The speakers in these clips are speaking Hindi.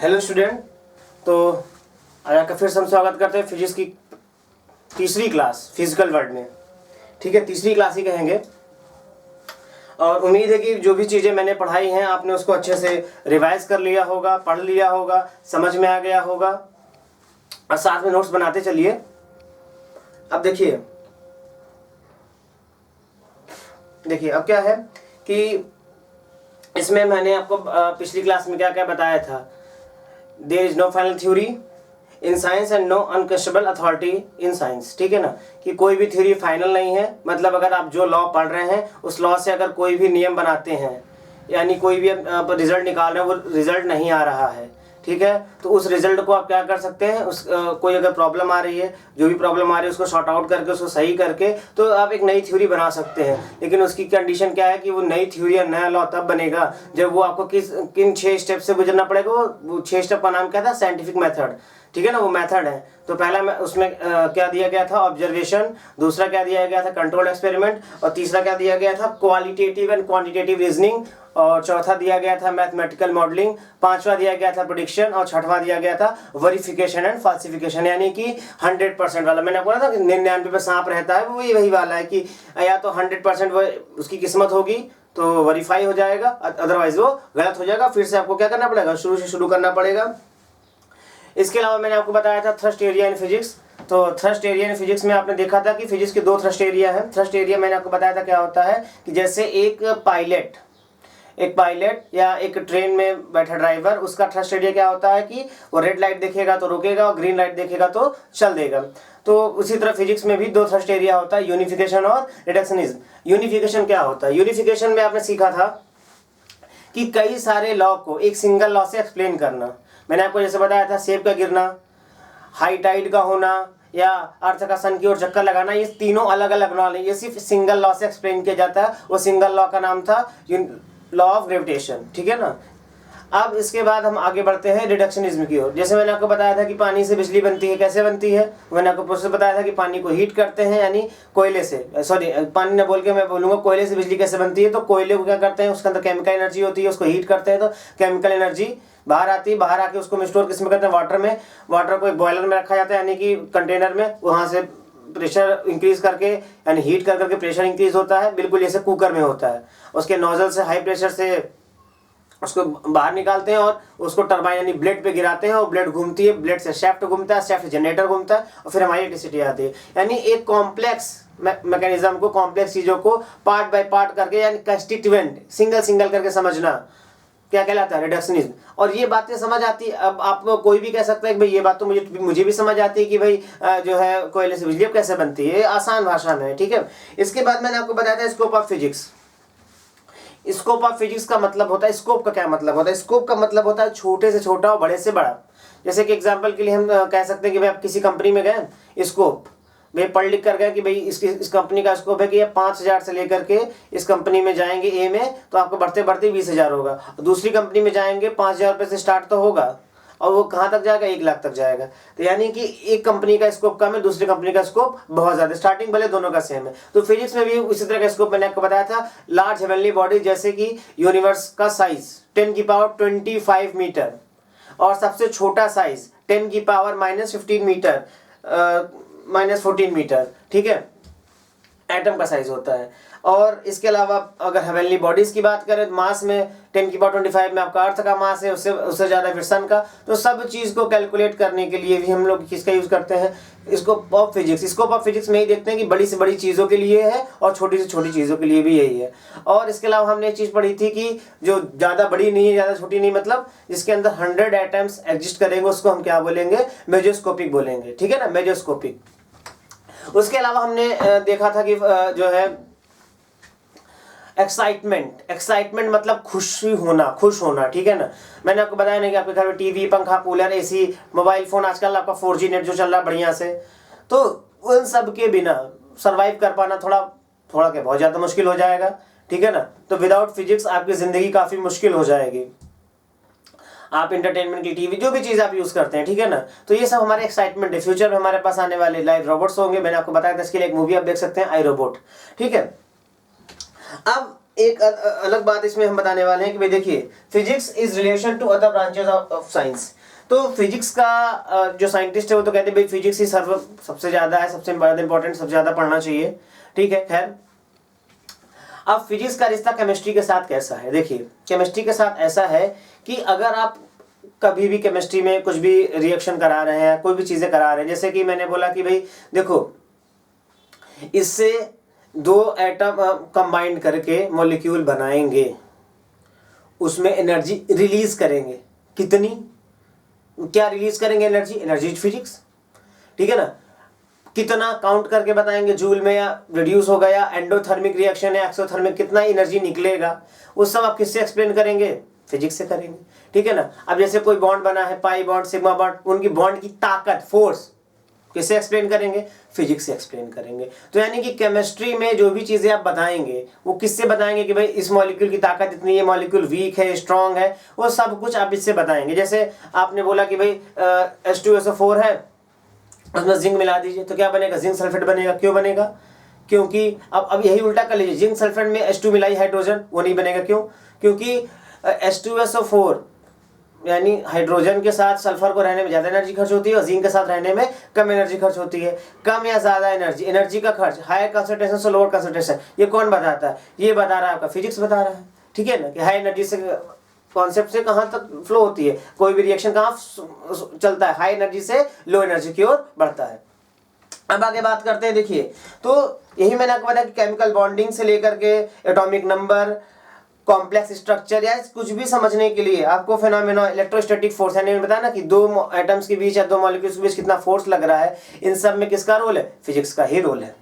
Hello student. तो आज आपका फिर से हम स्वागत करते हैं फिजिक्स की तीसरी क्लास फिजिकल वर्ल्ड में। ठीक है, तीसरी क्लास ही कहेंगे। और उम्मीद है कि जो भी चीज़ें मैंने पढ़ाई हैं आपने उसको अच्छे से रिवाइज कर लिया होगा, पढ़ लिया होगा, समझ में आ गया होगा और साथ में नोट्स बनाते चलिए। अब देखिए अब क्या है कि इसमें मैंने आपको पिछली क्लास में क्या क्या बताया था। There is no final theory in science and no unquestionable authority in science. ठीक है ना, कि कोई भी थ्योरी फाइनल नहीं है। मतलब अगर आप जो लॉ पढ़ रहे हैं उस लॉ से अगर कोई भी नियम बनाते हैं यानी कोई भी रिजल्ट निकाल रहे हैं वो रिजल्ट नहीं आ रहा है, ठीक है, तो उस रिजल्ट को आप क्या कर सकते हैं, कोई अगर प्रॉब्लम आ रही है, जो भी प्रॉब्लम आ रही है उसको शॉर्ट आउट करके उसको सही करके तो आप एक नई थ्योरी बना सकते हैं। लेकिन उसकी कंडीशन क्या है कि वो नई थ्योरी या नया लॉ तब बनेगा जब वो आपको किन 6 स्टेप से गुजरना पड़ेगा। वो 6 स्टेप का नाम क्या था, साइंटिफिक मेथड। ठीक है ना, वो मेथड है। तो पहला उसमें क्या दिया गया था, ऑब्जर्वेशन। दूसरा क्या दिया गया था, कंट्रोल एक्सपेरिमेंट। और तीसरा क्या दिया गया था, क्वालिटेटिव एंड क्वांटिटेटिव रीजनिंग। और चौथा दिया गया था मैथमेटिकल मॉडलिंग। पांचवा दिया गया था प्रेडिक्शन। और छठवां दिया गया था वेरिफिकेशन एंड फाल्सिफिकेशन, यानी कि 100% वाला। मैंने आपको बोला था कि 99 पे सांप रहता है, वो वही वाला है कि या तो 100% वो उसकी किस्मत होगी तो वेरीफाई हो जाएगा, अदरवाइज वो गलत हो जाएगा। फिर से आपको क्या करना पड़ेगा, शुरू से शुरू करना पड़ेगा। इसके अलावा मैंने आपको बताया था थ्रस्ट एरिया इन फिजिक्स। तो थ्रस्ट एरिया इन फिजिक्स में आपने देखा था कि फिजिक्स के 2 थ्रस्ट एरिया हैं। थ्रस्ट एरिया मैंने आपको बताया था क्या होता है कि जैसे एक पायलट या एक ट्रेन में बैठा ड्राइवर, उसका थ्रस्ट एरिया क्या होता है कि वो रेड लाइट देखेगा तो रुकेगा और ग्रीन लाइट देखेगा तो चल देगा। तो उसी तरह फिजिक्स में भी 2 थ्रस्ट एरिया होता है, यूनिफिकेशन और रिडक्शनिज्म। यूनिफिकेशन क्या होता है, यूनिफिकेशन में आपने सीखा था कि कई सारे लॉ को एक सिंगल लॉ से एक्सप्लेन करना। मैंने आपको जैसे बताया था सेब का गिरना, हाई टाइड का होना या अर्थ का सन की ओर चक्कर लगाना, ये तीनों अलग अलग लॉ नहीं, ये सिर्फ सिंगल लॉ से एक्सप्लेन किया जाता है। वो सिंगल लॉ का नाम था लॉ ऑफ ग्रेविटेशन। ठीक है ना। अब इसके बाद हम आगे बढ़ते हैं रिडक्शनिज्म की ओर। जैसे मैंने आपको बताया था कि पानी से बिजली बनती है, कैसे बनती है, मैंने आपको प्रोसेस बताया था कि पानी को हीट करते हैं, यानी कोयले से, सॉरी पानी न बोल के मैं बोलूँगा कोयले से बिजली कैसे बनती है। तो कोयले को क्या करते हैं, उसके अंदर केमिकल एनर्जी होती है, उसको हीट करते हैं तो केमिकल एनर्जी बाहर आती है। बाहर आके उसको स्टोर किस में करते हैं, वाटर में। वाटर को एक बॉयलर में रखा जाता है यानी कि कंटेनर में, वहाँ से प्रेशर इंक्रीज करके यानी हीट कर करके प्रेशर इंक्रीज होता है, बिल्कुल जैसे कुकर में होता है। उसके नोजल से हाई प्रेशर से उसको बाहर निकालते हैं और उसको टरबाइन यानी ब्लेड पे गिराते हैं और ब्लेड घूमती है, ब्लेड से शाफ्ट घूमता है, शाफ्ट जनरेटर घूमता है और फिर हमारी इलेक्ट्रिसिटी आती है। यानी एक कॉम्प्लेक्स मैकेनिज्म को, कॉम्प्लेक्स चीज़ों को पार्ट बाय पार्ट करके यानी कंस्टिट्यूएंट सिंगल करके समझना क्या कहलाता है, रिडक्शनिज्म। और ये बातें समझ आती है। अब आप कोई भी कह सकता है कि भाई ये बात तो मुझे भी समझ आती है कि भाई जो है कोयले से बिजली कैसे बनती है, आसान भाषा में। ठीक है। इसके बाद मैंने आपको बताया था scope of physics. Scope of physics का मतलब होता है, स्कोप का क्या मतलब होता है, स्कोप का मतलब होता है छोटे से छोटा और बड़े से बड़ा। जैसे कि एग्जांपल के लिए हम कह सकते हैं कि भाई आप किसी कंपनी में गए, स्कोप भाई पढ़ लिख कर गए कि भाई इस कंपनी का स्कोप है कि ये 5,000 से लेकर के इस कंपनी में जाएंगे ए में तो आपको बढ़ते बढ़ते 20,000 होगा। दूसरी कंपनी में जाएंगे 5,000 रुपये से स्टार्ट तो होगा और वो कहाँ तक जाएगा, 1 लाख तक जाएगा। तो यानी कि एक कंपनी का स्कोप कम है, दूसरी कंपनी का स्कोप बहुत ज़्यादा, स्टार्टिंग भले दोनों का सेम है। तो फिजिक्स में भी उसी तरह का स्कोप मैंने आपको बताया था। लार्ज हेवनली बॉडी जैसे कि यूनिवर्स का साइज 10⁻25 मीटर और सबसे छोटा साइज 10⁻−15 मीटर, -14 मीटर। ठीक है, एटम का साइज होता है। और इसके अलावा अगर हेवनली बॉडीज की बात करें, मास में 10⁻25 में आपका अर्थ का मास है, उससे ज़्यादा फिर सन का। तो सब चीज़ को कैलकुलेट करने के लिए भी हम लोग किसका यूज़ करते हैं, scope of physics. Scope of physics में ही देखते हैं कि बड़ी से बड़ी चीज़ों के लिए है और छोटी से छोटी चीज़ों के लिए भी यही है। और इसके अलावा हमने एक चीज़ पढ़ी थी कि जो ज़्यादा बड़ी नहीं है ज़्यादा छोटी नहीं, मतलब जिसके अंदर 100 एटम्स एग्जिस्ट करेंगे उसको हम क्या बोलेंगे, मेजोस्कोपिक बोलेंगे। ठीक है ना, मेजोस्कोपिक। उसके अलावा हमने देखा था कि जो है एक्साइटमेंट मतलब खुश होना। ठीक है ना। मैंने आपको बताया नहीं कि आपके घर में टीवी, पंखा, कूलर, एसी, मोबाइल फोन, आजकल आपका 4G नेट जो चल रहा है बढ़िया से, तो उन सब के बिना सरवाइव कर पाना थोड़ा क्या बहुत ज़्यादा मुश्किल हो जाएगा। ठीक है ना। तो विदाउट फिजिक्स आपकी ज़िंदगी काफ़ी मुश्किल हो जाएगी। आप इंटरटेनमेंट की टीवी जो भी चीज़ आप यूज़ करते हैं, ठीक है ना, तो ये सब हमारे एक्साइटमेंट है। फ्यूचर में हमारे पास आने वाले लाइव रोबोट्स होंगे, मैंने आपको बताया था, इसके लिए एक मूवी आप देख सकते हैं, आई रोबोट। ठीक है। अब एक अलग बात इसमें हम बताने वाले हैं कि भाई देखिए, physics is relation to other branches of science. तो फिजिक्स का जो साइंटिस्ट है वो तो कहते हैं भाई फिजिक्स ही सबसे ज़्यादा है, सबसे ज़्यादा इंपॉर्टेंट, सबसे ज़्यादा पढ़ना चाहिए, ठीक है। खैर, अब फिजिक्स का रिश्ता केमिस्ट्री के साथ कैसा है? देखिए, केमिस्ट्री के साथ ऐसा है कि अगर आप कभी भी केमिस्ट्री में कुछ भी रिएक्शन करा रहे हैं, कोई भी चीज़ें करा रहे हैं, जैसे कि मैंने बोला कि भाई देखो, इससे दो एटम कंबाइंड करके मॉलिक्यूल बनाएंगे, उसमें एनर्जी रिलीज करेंगे, कितनी, क्या रिलीज करेंगे एनर्जी? एनर्जी फिजिक्स, ठीक है ना। कितना काउंट करके बताएंगे, जूल में, या रिड्यूस होगा, या एंडोथर्मिक रिएक्शन है, एक्सोथर्मिक, कितना एनर्जी निकलेगा, वो सब आप किससे एक्सप्लेन करेंगे? फिजिक्स से करेंगे, ठीक है ना। अब जैसे कोई बॉन्ड बना है, पाई बॉन्ड, सिग्मा बॉन्ड, उनकी बॉन्ड की ताकत, फोर्स किससे एक्सप्लेन करेंगे? फिजिक्स से एक्सप्लेन करेंगे। तो यानी कि केमिस्ट्री में जो भी चीज़ें आप बताएंगे वो किससे बताएंगे कि भाई इस मॉलिक्यूल की ताकत इतनी है, मॉलिक्यूल वीक है, स्ट्रांग है, वो सब कुछ आप इससे बताएंगे। जैसे आपने बोला कि भाई H2SO4 है, उसमें जिंक मिला दीजिए, तो क्या बनेगा? जिंक सल्फेट बनेगा। क्यों बनेगा? क्योंकि अब यही उल्टा कर लीजिए, जिंक सल्फेट में H2 मिलाई हाइड्रोजन, वो नहीं बनेगा। क्यों? क्योंकि H2SO4 यानी हाइड्रोजन के साथ सल्फर को रहने में ज़्यादा एनर्जी खर्च होती है और जिंक के साथ रहने में कम एनर्जी खर्च होती है। कम या ज़्यादा एनर्जी का खर्च, हायर कंसंट्रेशन से लोअर कंसंट्रेशन, ये कौन बताता है? ये बता रहा है आपका फिजिक्स बता रहा है, ठीक है ना, कि हाई एनर्जी से कॉन्सेप्ट से कहाँ तक फ्लो होती है, कोई भी रिएक्शन कहाँ चलता है, हाई एनर्जी से लो एनर्जी की ओर बढ़ता है। अब आगे बात करते हैं। देखिए, तो यही मैंने आपको बताया कि केमिकल बॉन्डिंग से लेकर के एटॉमिक नंबर, कॉम्प्लेक्स स्ट्रक्चर, या कुछ भी समझने के लिए आपको फिनोमेना, इलेक्ट्रोस्टैटिक फोर्स, यानी बताया ना कि दो एटम्स के बीच या दो मॉलिक्यूल्स के बीच कितना फोर्स लग रहा है, इन सब में किसका रोल है? फिजिक्स का ही रोल है।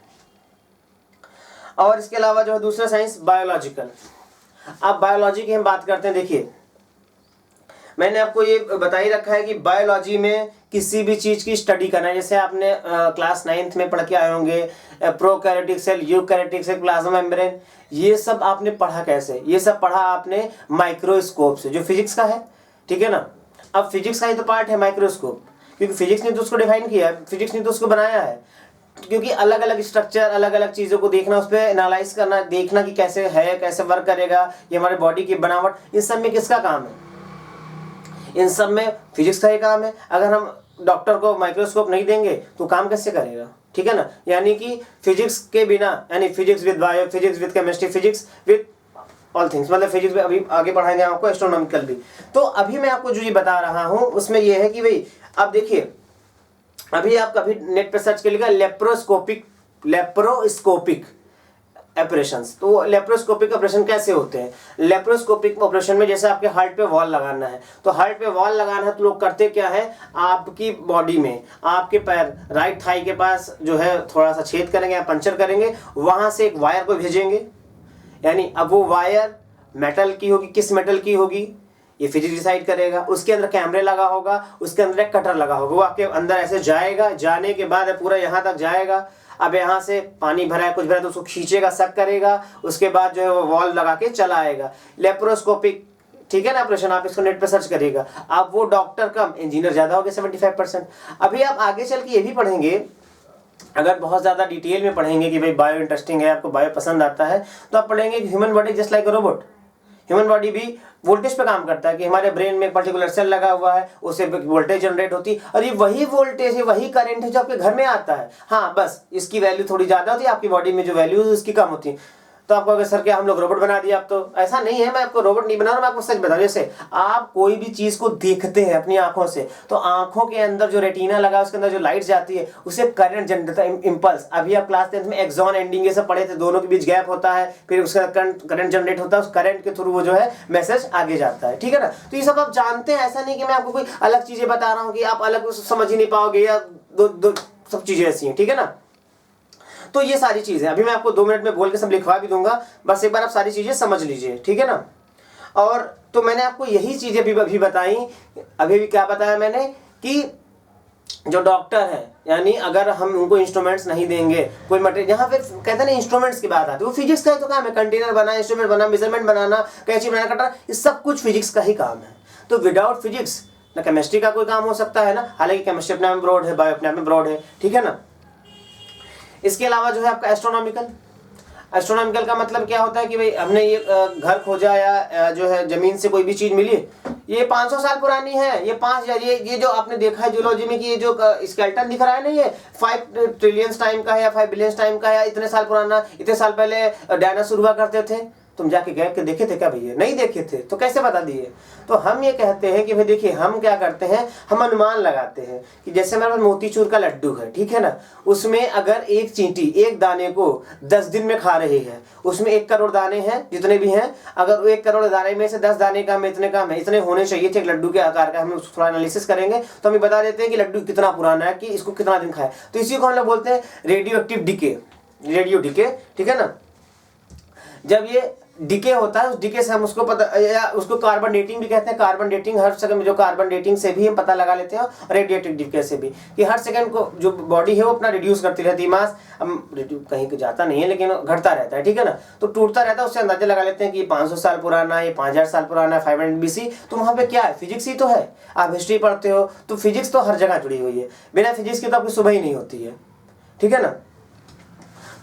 और इसके अलावा जो है दूसरा साइंस बायोलॉजिकल। अब बायोलॉजी की हम बात करते हैं। देखिए, मैंने आपको ये बता ही रखा है कि बायोलॉजी में किसी भी चीज़ की स्टडी करना है, जैसे आपने क्लास 9th में पढ़ के आए होंगे, prokaryotic cell, eukaryotic cell, plasma membrane, ये सब आपने पढ़ा कैसे? ये सब पढ़ा आपने माइक्रोस्कोप से, जो फिजिक्स का है, ठीक है ना। अब फिजिक्स का ही तो पार्ट है माइक्रोस्कोप, क्योंकि फिजिक्स ने तो उसको डिफाइन किया है, फिजिक्स ने तो उसको बनाया है, क्योंकि अलग अलग स्ट्रक्चर, अलग अलग चीज़ों को देखना, उस पर एनालाइज करना, देखना कि कैसे है, कैसे वर्क करेगा, ये हमारे बॉडी की बनावट, इन सब में किसका काम है? इन सब में फिजिक्स का ही काम है। अगर हम डॉक्टर को माइक्रोस्कोप नहीं देंगे तो काम कैसे करेगा, ठीक है ना। यानी कि फिजिक्स के बिना, यानी physics with bio, physics with chemistry, physics with all things, मतलब फिजिक्स में अभी आगे पढ़ाएंगे आपको, एस्ट्रोनॉमिकल भी। तो अभी मैं आपको जो ये बता रहा हूँ उसमें ये है कि भाई अब देखिए, अभी आप कभी नेट पर सर्च करिएगा लेप्रोस्कोपिक ऑपरेशंस। तो लेप्रोस्कोपिक ऑपरेशन कैसे होते हैं? लेप्रोस्कोपिक ऑपरेशन में जैसे आपके हार्ट पे वॉल लगाना है, तो हार्ट पे वॉल लगाना है तो लोग करते क्या है, आपकी बॉडी में आपके पैर, राइट थाई के पास जो है थोड़ा सा छेद करेंगे या पंचर करेंगे, वहाँ से एक वायर को भेजेंगे। यानी अब वो वायर मेटल की होगी, किस मेटल की होगी ये फिजिक्स डिसाइड करेगा। उसके अंदर कैमरे लगा होगा, उसके अंदर एक कटर लगा होगा, वो आपके अंदर ऐसे जाएगा, जाने के बाद पूरा यहाँ तक जाएगा। अब यहाँ से पानी भरा है, कुछ भरा है, तो उसको खींचेगा, सक करेगा, उसके बाद जो है वो वॉल लगा के चला आएगा। लेप्रोस्कोपिक, ठीक है ना ऑपरेशन, आप इसको नेट पे सर्च करिएगा। अब वो डॉक्टर कम, इंजीनियर ज़्यादा हो गए 75%। अभी आप आगे चल के ये भी पढ़ेंगे, अगर बहुत ज़्यादा डिटेल में पढ़ेंगे कि भाई बायो इंटरेस्टिंग है, आपको बायो पसंद आता है, तो आप पढ़ेंगे कि human body just like a robot. Human body भी वोल्टेज पे काम करता है, कि हमारे ब्रेन में एक पर्टिकुलर सेल लगा हुआ है, उससे वोल्टेज जनरेट होती है, और ये वही वोल्टेज है, वही करंट है जो आपके घर में आता है। हाँ, बस इसकी वैल्यू थोड़ी ज़्यादा होती है, आपकी बॉडी में जो वैल्यू है उसकी कम होती है। तो आपको अगर सर क्या हम लोग रोबोट बना दिया, आप तो ऐसा नहीं है, मैं आपको रोबोट नहीं बना रहा, मैं आपको सच बता रहा हूं। जैसे आप कोई भी चीज़ को देखते हैं अपनी आंखों से, तो आंखों के अंदर जो रेटिना लगा है उसके अंदर जो लाइट जाती है उसे करंट जनरेट होता है, इम्पल्स। अभी आप क्लास 10th में एक्सॉन एंडिंग ये सब पढ़े थे, दोनों के बीच गैप होता है, फिर उसका करंट जनरेट होता है, उस करंट के थ्रू वो जो है मैसेज आगे जाता है, ठीक है ना। तो ये सब आप जानते हैं, ऐसा नहीं कि मैं आपको कोई अलग चीज़ें बता रहा हूँ कि आप अलग समझ ही नहीं पाओगे, या दो सब चीज़ें ऐसी हैं, ठीक है ना। तो ये सारी चीज़ें अभी मैं आपको 2 मिनट में बोल के सब लिखवा भी दूंगा, बस एक बार आप सारी चीज़ें समझ लीजिए, ठीक है ना। और तो मैंने आपको यही चीज़ें अभी बताई। अभी भी क्या बताया मैंने कि जो डॉक्टर है, यानी अगर हम उनको इंस्ट्रूमेंट्स नहीं देंगे, कोई मटेरियल, यहाँ पे कहते हैं ना इंस्ट्रूमेंट्स की बात आती है, वो फिजिक्स का ही तो काम है। कंटेनर बना, इंस्ट्रूमेंट बना, मेजरमेंट बनाना, कैंची बनाना, कटर, ये सब कुछ फिजिक्स का ही काम है। तो विदाउट फिजिक्स ना केमिस्ट्री का कोई काम हो सकता है ना, हालांकि केमिस्ट्री अपने आप में ब्रॉड है, बायो अपने आप में ब्रॉड है, ठीक है ना। इसके अलावा जो है आपका एस्ट्रोनॉमिकल का मतलब क्या होता है कि भाई हमने ये घर खोजा या जो है जमीन से कोई भी चीज मिली, ये 500 साल पुरानी है, ये 5000, ये जो आपने देखा है जियोलॉजी में कि ये जो स्केलेटन दिख रहा है ना, ये 5 ट्रिलियन टाइम का है या 5 बिलियन टाइम का है, या इतने साल पुराना, इतने साल पहले डायनासोर हुआ करते थे। तुम जाके गैप के देखे थे क्या भैया? नहीं देखे थे, तो कैसे बता दिए? तो हम ये कहते हैं कि भाई देखिए, हम क्या करते हैं, हम अनुमान लगाते हैं कि जैसे हमारे पास मोतीचूर का लड्डू है, ठीक है ना, उसमें अगर एक चींटी एक दाने को 10 दिन में खा रही है, उसमें 1 करोड़ दाने हैं, जितने भी हैं, अगर 1 करोड़ दाने में से 10 दाने कम, इतने होने चाहिए थे एक लड्डू के आकार का, हम उसको थोड़ा एनालिसिस करेंगे तो हमें बता देते हैं कि लड्डू कितना पुराना है, कि इसको कितना दिन खाए। तो इसी को हम लोग बोलते हैं radio active decay, radio decay, ठीक है ना। जब ये डिके होता है, उस डिके से हम उसको पता, या उसको कार्बन डेटिंग भी कहते हैं। कार्बन डेटिंग हर सेकंड में, जो कार्बन डेटिंग से भी हम पता लगा लेते हैं, और रेडिएटिव डिके से भी, कि हर सेकंड को जो बॉडी है वो अपना रिड्यूस करती रहती है मास। हम कहीं जाता नहीं है लेकिन घटता रहता है, ठीक है ना, तो टूटता रहता है, उससे अंदाजा लगा लेते हैं कि 500 साल पुराना है, ये 5000 साल पुराना है, 500 BC। तो वहाँ पे क्या है, फिजिक्स ही तो है। आप हिस्ट्री पढ़ते हो तो फिजिक्स तो हर जगह जुड़ी हुई है, बिना फिजिक्स की तो आपकी सुबह ही नहीं होती है, ठीक है ना।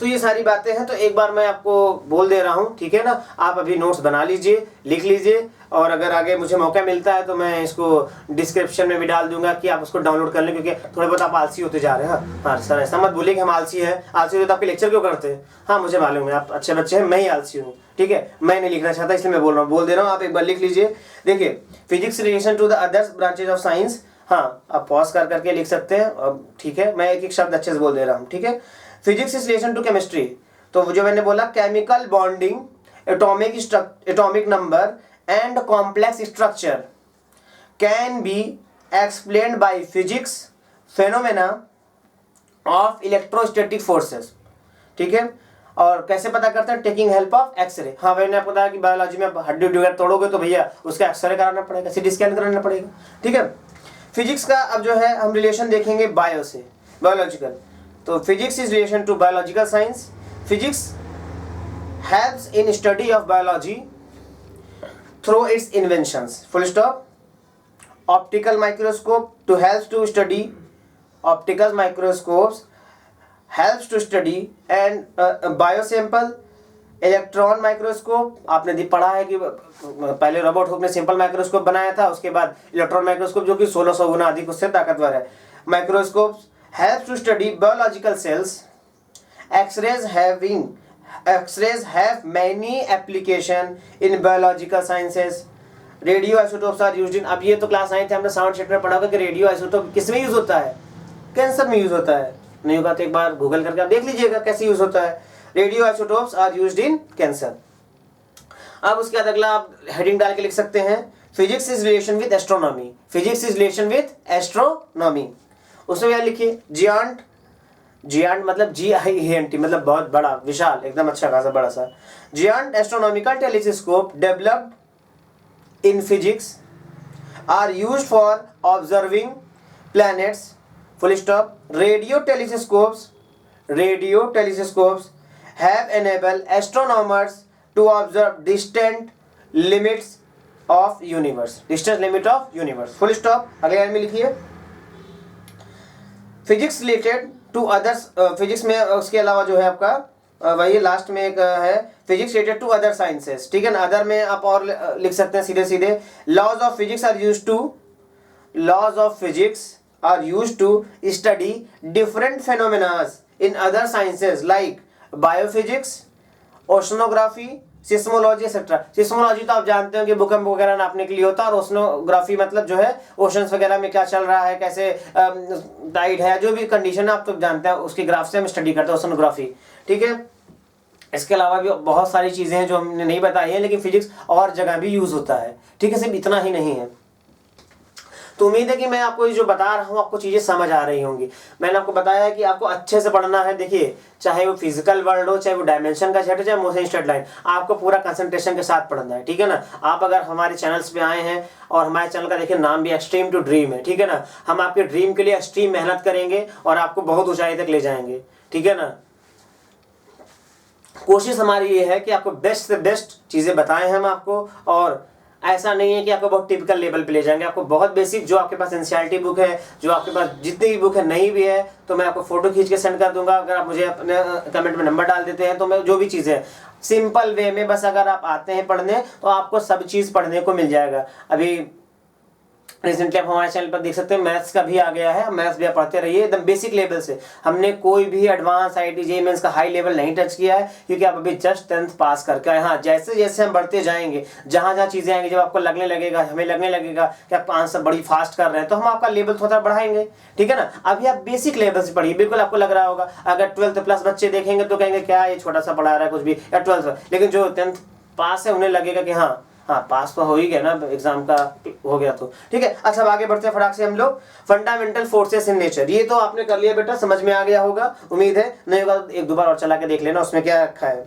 तो ये सारी बातें हैं, तो एक बार मैं आपको बोल दे रहा हूँ, ठीक है ना। आप अभी नोट्स बना लीजिए, लिख लीजिए, और अगर आगे मुझे मौका मिलता है तो मैं इसको डिस्क्रिप्शन में भी डाल दूंगा कि आप उसको डाउनलोड कर लें, क्योंकि थोड़े बहुत आप आलसी होते जा रहे हैं। हाँ सर, ऐसा मत बोलिए कि हम आलसी हैं, आलसी होते तो आपके लेक्चर क्यों करते हैं। हाँ मुझे मालूम है, आप अच्छे बच्चे हैं, मैं ही आलसी हूँ, ठीक है, मैं नहीं लिखना चाहता इसलिए मैं बोल रहा हूँ, बोल दे रहा हूँ, आप एक बार लिख लीजिए। देखिए, physics relation to the others branches of science, हाँ आप पॉज कर करके लिख सकते हैं, अब ठीक है, मैं एक एक शब्द अच्छे से बोल दे रहा हूँ, ठीक है। Physics is relation to chemistry, तो जो मैंने बोला, chemical bonding, atomic number and complex structure can be explained by physics phenomena of electrostatic forces, ठीक है। और कैसे पता करते हैं, टेकिंग हेल्प ऑफ एक्सरे। हाँ मैंने आपको बताया कि बायोलॉजी में हड्डी वगैरह तोड़ोगे तो भैया उसका एक्सरे कराना पड़ेगा, सीटी स्कैन कराना पड़ेगा, ठीक है। फिजिक्स का अब जो है हम रिलेशन देखेंगे बायो से, बायोलॉजिकल। तो physics is relation to biological science. Physics helps in study of biology through its inventions. Full stop. Optical microscope to helps to study. Optical microscopes helps to study and biosample. Electron microscope आपने पढ़ा है कि पहले रॉबर्ट हुक ने सिंपल माइक्रोस्कोप बनाया था, उसके बाद इलेक्ट्रॉन माइक्रोस्कोप जो कि 1600 गुना अधिक उससे ताकतवर है। Microscopes helps to study biological cells. X-rays have many application in biological sciences. Radio isotopes are used in, अब ये तो क्लास 9 थे, हमने साउंड सेट में पढ़ा होगा कि रेडियो आइसोटोप किस में यूज होता है, कैंसर में यूज होता है। नहीं होगा तो एक बार गूगल करके आप देख लीजिएगा कैसे यूज होता है। Radio isotopes are used in cancer. अब उसके बाद अगला आप हेडिंग डाल के लिख सकते हैं, physics is relation with astronomy. Physics is relation with astronomy. उसमें क्या लिखिए, जियांट मतलब GIANT, मतलब बहुत बड़ा, विशाल, एकदम अच्छा खासा बड़ा सा। Giant astronomical telescope developed in physics are used for observing planets, full stop. Radio telescopes have enable astronomers to observe distant limits of universe, distance limit of universe, full stop. अगले लाइन में लिखिए, physics related to others, physics में उसके अलावा जो है आपका वही लास्ट में एक है, physics related to other sciences, ठीक है ना। अदर में आप और लिख सकते हैं सीधे सीधे, laws of physics are used to study different phenomenas in other sciences like biophysics, oceanography, seismology et cetera. Seismology तो आप जानते हो कि भूकंप वगैरह नापने के लिए होता है, और ओशनोग्राफी मतलब जो है ओशंस वगैरह में क्या चल रहा है, कैसे टाइड है, जो भी कंडीशन है आप तो जानते हैं, उसकी ग्राफ से हम स्टडी करते हैं, ओशनोग्राफी, ठीक है। इसके अलावा भी बहुत सारी चीज़ें हैं जो हमने नहीं बताई हैं, लेकिन फिजिक्स और जगह भी यूज़ होता है, ठीक है, सिर्फ इतना ही नहीं है। तो उम्मीद है कि मैं आपको ये जो बता रहा हूँ आपको चीज़ें समझ आ रही होंगी। मैंने आपको बताया है कि आपको अच्छे से पढ़ना है। देखिए, चाहे वो फिजिकल वर्ल्ड हो, चाहे वो डायमेंशन का सेट हो, चाहे मोशन स्ट्रेट लाइन, आपको पूरा कंसंट्रेशन के साथ पढ़ना है, ठीक है ना। आप अगर हमारे चैनल्स पे आए हैं, और हमारे चैनल का देखिए नाम भी एक्सट्रीम टू ड्रीम है, ठीक है ना। हम आपके ड्रीम के लिए एक्सट्रीम मेहनत करेंगे और आपको बहुत ऊंचाई तक ले जाएंगे, ठीक है ना। कोशिश हमारी ये है कि आपको बेस्ट से बेस्ट चीज़ें बताएं हम आपको, और ऐसा नहीं है कि आपको बहुत टिपिकल लेवल पे ले जाएंगे, आपको बहुत बेसिक, जो आपके पास एनसीईआरटी बुक है, जो आपके पास जितनी भी बुक है, नहीं भी है तो मैं आपको फोटो खींच के सेंड कर दूंगा। अगर आप मुझे अपने कमेंट में नंबर डाल देते हैं तो मैं जो भी चीज़ें सिंपल वे में, बस अगर आप आते हैं पढ़ने तो आपको सब चीज़ पढ़ने को मिल जाएगा। अभी रिसेंटली आप हमारे चैनल पर देख सकते हैं मैथ्स का भी आ गया है, मैथ्स भी आप पढ़ते रहिए एकदम बेसिक लेवल से। हमने कोई भी एडवांस आईआईटी जेईई मेंस का हाई लेवल नहीं टच किया है, क्योंकि आप अभी जस्ट 10th पास करके आए। हाँ, जैसे जैसे हम बढ़ते जाएंगे, जहाँ जहाँ चीज़ें आएंगी, जब आपको लगने लगेगा, हमें लगने लगेगा कि आप आंसर बड़ी फास्ट कर रहे हैं, तो हम आपका लेवल थोड़ा बढ़ाएंगे, ठीक है ना। अभी आप बेसिक लेवल से पढ़िए, बिल्कुल आपको लग रहा होगा अगर 12th प्लस बच्चे देखेंगे तो कहेंगे क्या ये छोटा सा पढ़ा रहा है कुछ भी, या 12th, लेकिन जो 10th पास है उन्हें लगेगा कि हाँ पास तो हो ही गया ना, एग्जाम का हो गया तो ठीक है। अच्छा, अब आगे बढ़ते हैं फटाक से हम लोग। फंडामेंटल फोर्सेस इन नेचर, ये तो आपने कर लिया बेटा, समझ में आ गया होगा, उम्मीद है। नहीं होगा तो एक दो बार और चला के देख लेना उसमें क्या रखा है,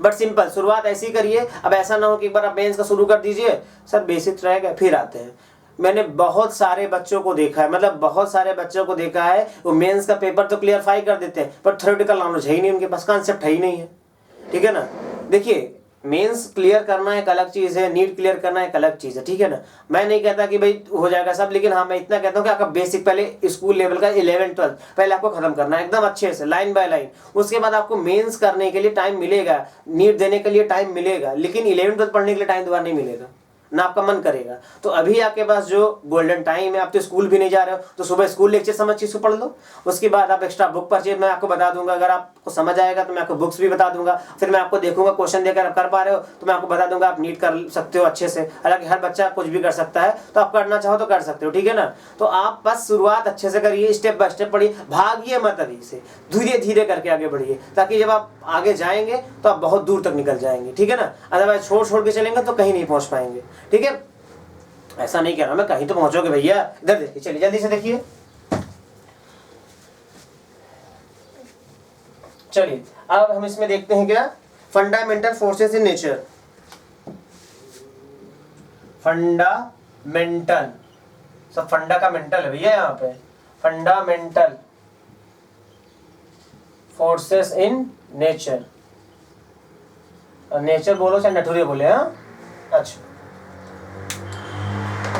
बट सिंपल शुरुआत ऐसी करिए। अब ऐसा ना हो कि एक बार आप मेंस का शुरू कर दीजिए, सर बेसिक रहेगा फिर आते हैं। मैंने बहुत सारे बच्चों को देखा है, मतलब बहुत सारे बच्चों को देखा है, वो मेंस का पेपर तो क्लियरफाई कर देते हैं पर थ्योरेटिकल नॉलेज है ही नहीं उनके पास, कॉन्सेप्ट है ही नहीं है, ठीक है ना। देखिए, मेंस क्लियर करना एक अलग चीज़ है, नीट क्लियर करना एक अलग चीज़ है, ठीक है ना। मैं नहीं कहता कि भाई हो जाएगा सब, लेकिन हाँ मैं इतना कहता हूँ कि आपका बेसिक पहले स्कूल लेवल का 11th 12th पहले आपको खत्म करना है एकदम अच्छे से, लाइन बाय लाइन। उसके बाद आपको मेंस करने के लिए टाइम मिलेगा, नीट देने के लिए टाइम मिलेगा, लेकिन 11th 12th पढ़ने के लिए टाइम दोबारा नहीं मिलेगा ना, आपका मन करेगा। तो अभी आपके पास जो गोल्डन टाइम है, आप तो स्कूल भी नहीं जा रहे हो, तो सुबह स्कूल लेक्चर समझ चीज़ को पढ़ लो। उसके बाद आप एक्स्ट्रा बुक परचेज मैं आपको बता दूंगा, अगर आपको समझ आएगा तो मैं आपको बुक्स भी बता दूंगा। फिर मैं आपको देखूंगा क्वेश्चन देकर आप कर पा रहे हो तो मैं आपको बता दूंगा आप नीट कर सकते हो अच्छे से। हालांकि हर बच्चा कुछ भी कर सकता है, तो आप करना चाहो तो कर सकते हो, ठीक है ना। तो आप बस शुरुआत अच्छे से करिए, स्टेप बाय स्टेप पढ़िए, भागिए मत अभी से, धीरे धीरे करके आगे बढ़िए, ताकि जब आप आगे जाएंगे तो आप बहुत दूर तक निकल जाएंगे, ठीक है ना। अदरवाइज छोड़ छोड़ के चलेंगे तो कहीं नहीं पहुंच पाएंगे, ठीक है। ऐसा नहीं कह रहा मैं, कहीं तो पहुंचोगे भैया। इधर देखिए, चलिए जल्दी से देखिए, चलिए अब हम इसमें देखते हैं क्या, fundamental forces in nature. Fundamental, सब फंडा का मेंटल है भैया यहाँ पे, fundamental forces in nature. Nature बोलो चाहे नठुरे बोले, हाँ अच्छा।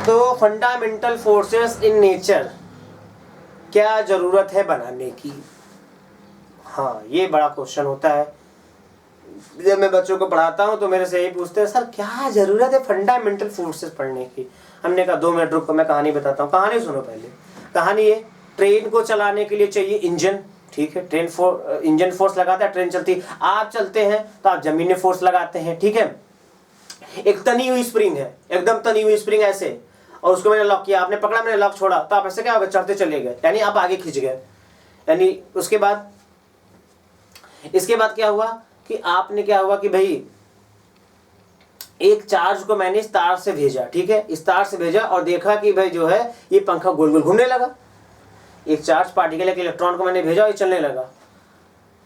तो फंडामेंटल फोर्सेस इन नेचर क्या जरूरत है बनाने की, हाँ ये बड़ा क्वेश्चन होता है। जब मैं बच्चों को पढ़ाता हूँ तो मेरे से यही पूछते हैं, सर क्या जरूरत है फंडामेंटल फोर्सेस पढ़ने की। हमने कहा 2 मिनट रुको, मैं कहानी बताता हूँ। कहानी सुनो पहले। कहानी ये, ट्रेन को चलाने के लिए चाहिए इंजन, ठीक है। इंजन फोर्स लगाता है, ट्रेन चलती है। आप चलते हैं तो आप जमीन में फोर्स लगाते हैं, ठीक है। एक तनी हुई स्प्रिंग है, एकदम तनी हुई स्प्रिंग ऐसे, और उसको मैंने लॉक किया, आपने पकड़ा, मैंने लॉक छोड़ा, तो आप ऐसे क्या होगा, चढ़ते चले गए, यानी आप आगे खींच गए। यानी उसके बाद इसके बाद क्या हुआ कि आपने क्या हुआ कि भाई एक चार्ज को मैंने इस तार से भेजा, ठीक है, इस तार से भेजा और देखा कि भाई जो है ये पंखा गोल गोल घूमने लगा। एक चार्ज पार्टिकल, एक इलेक्ट्रॉन को मैंने भेजा और ये चलने लगा।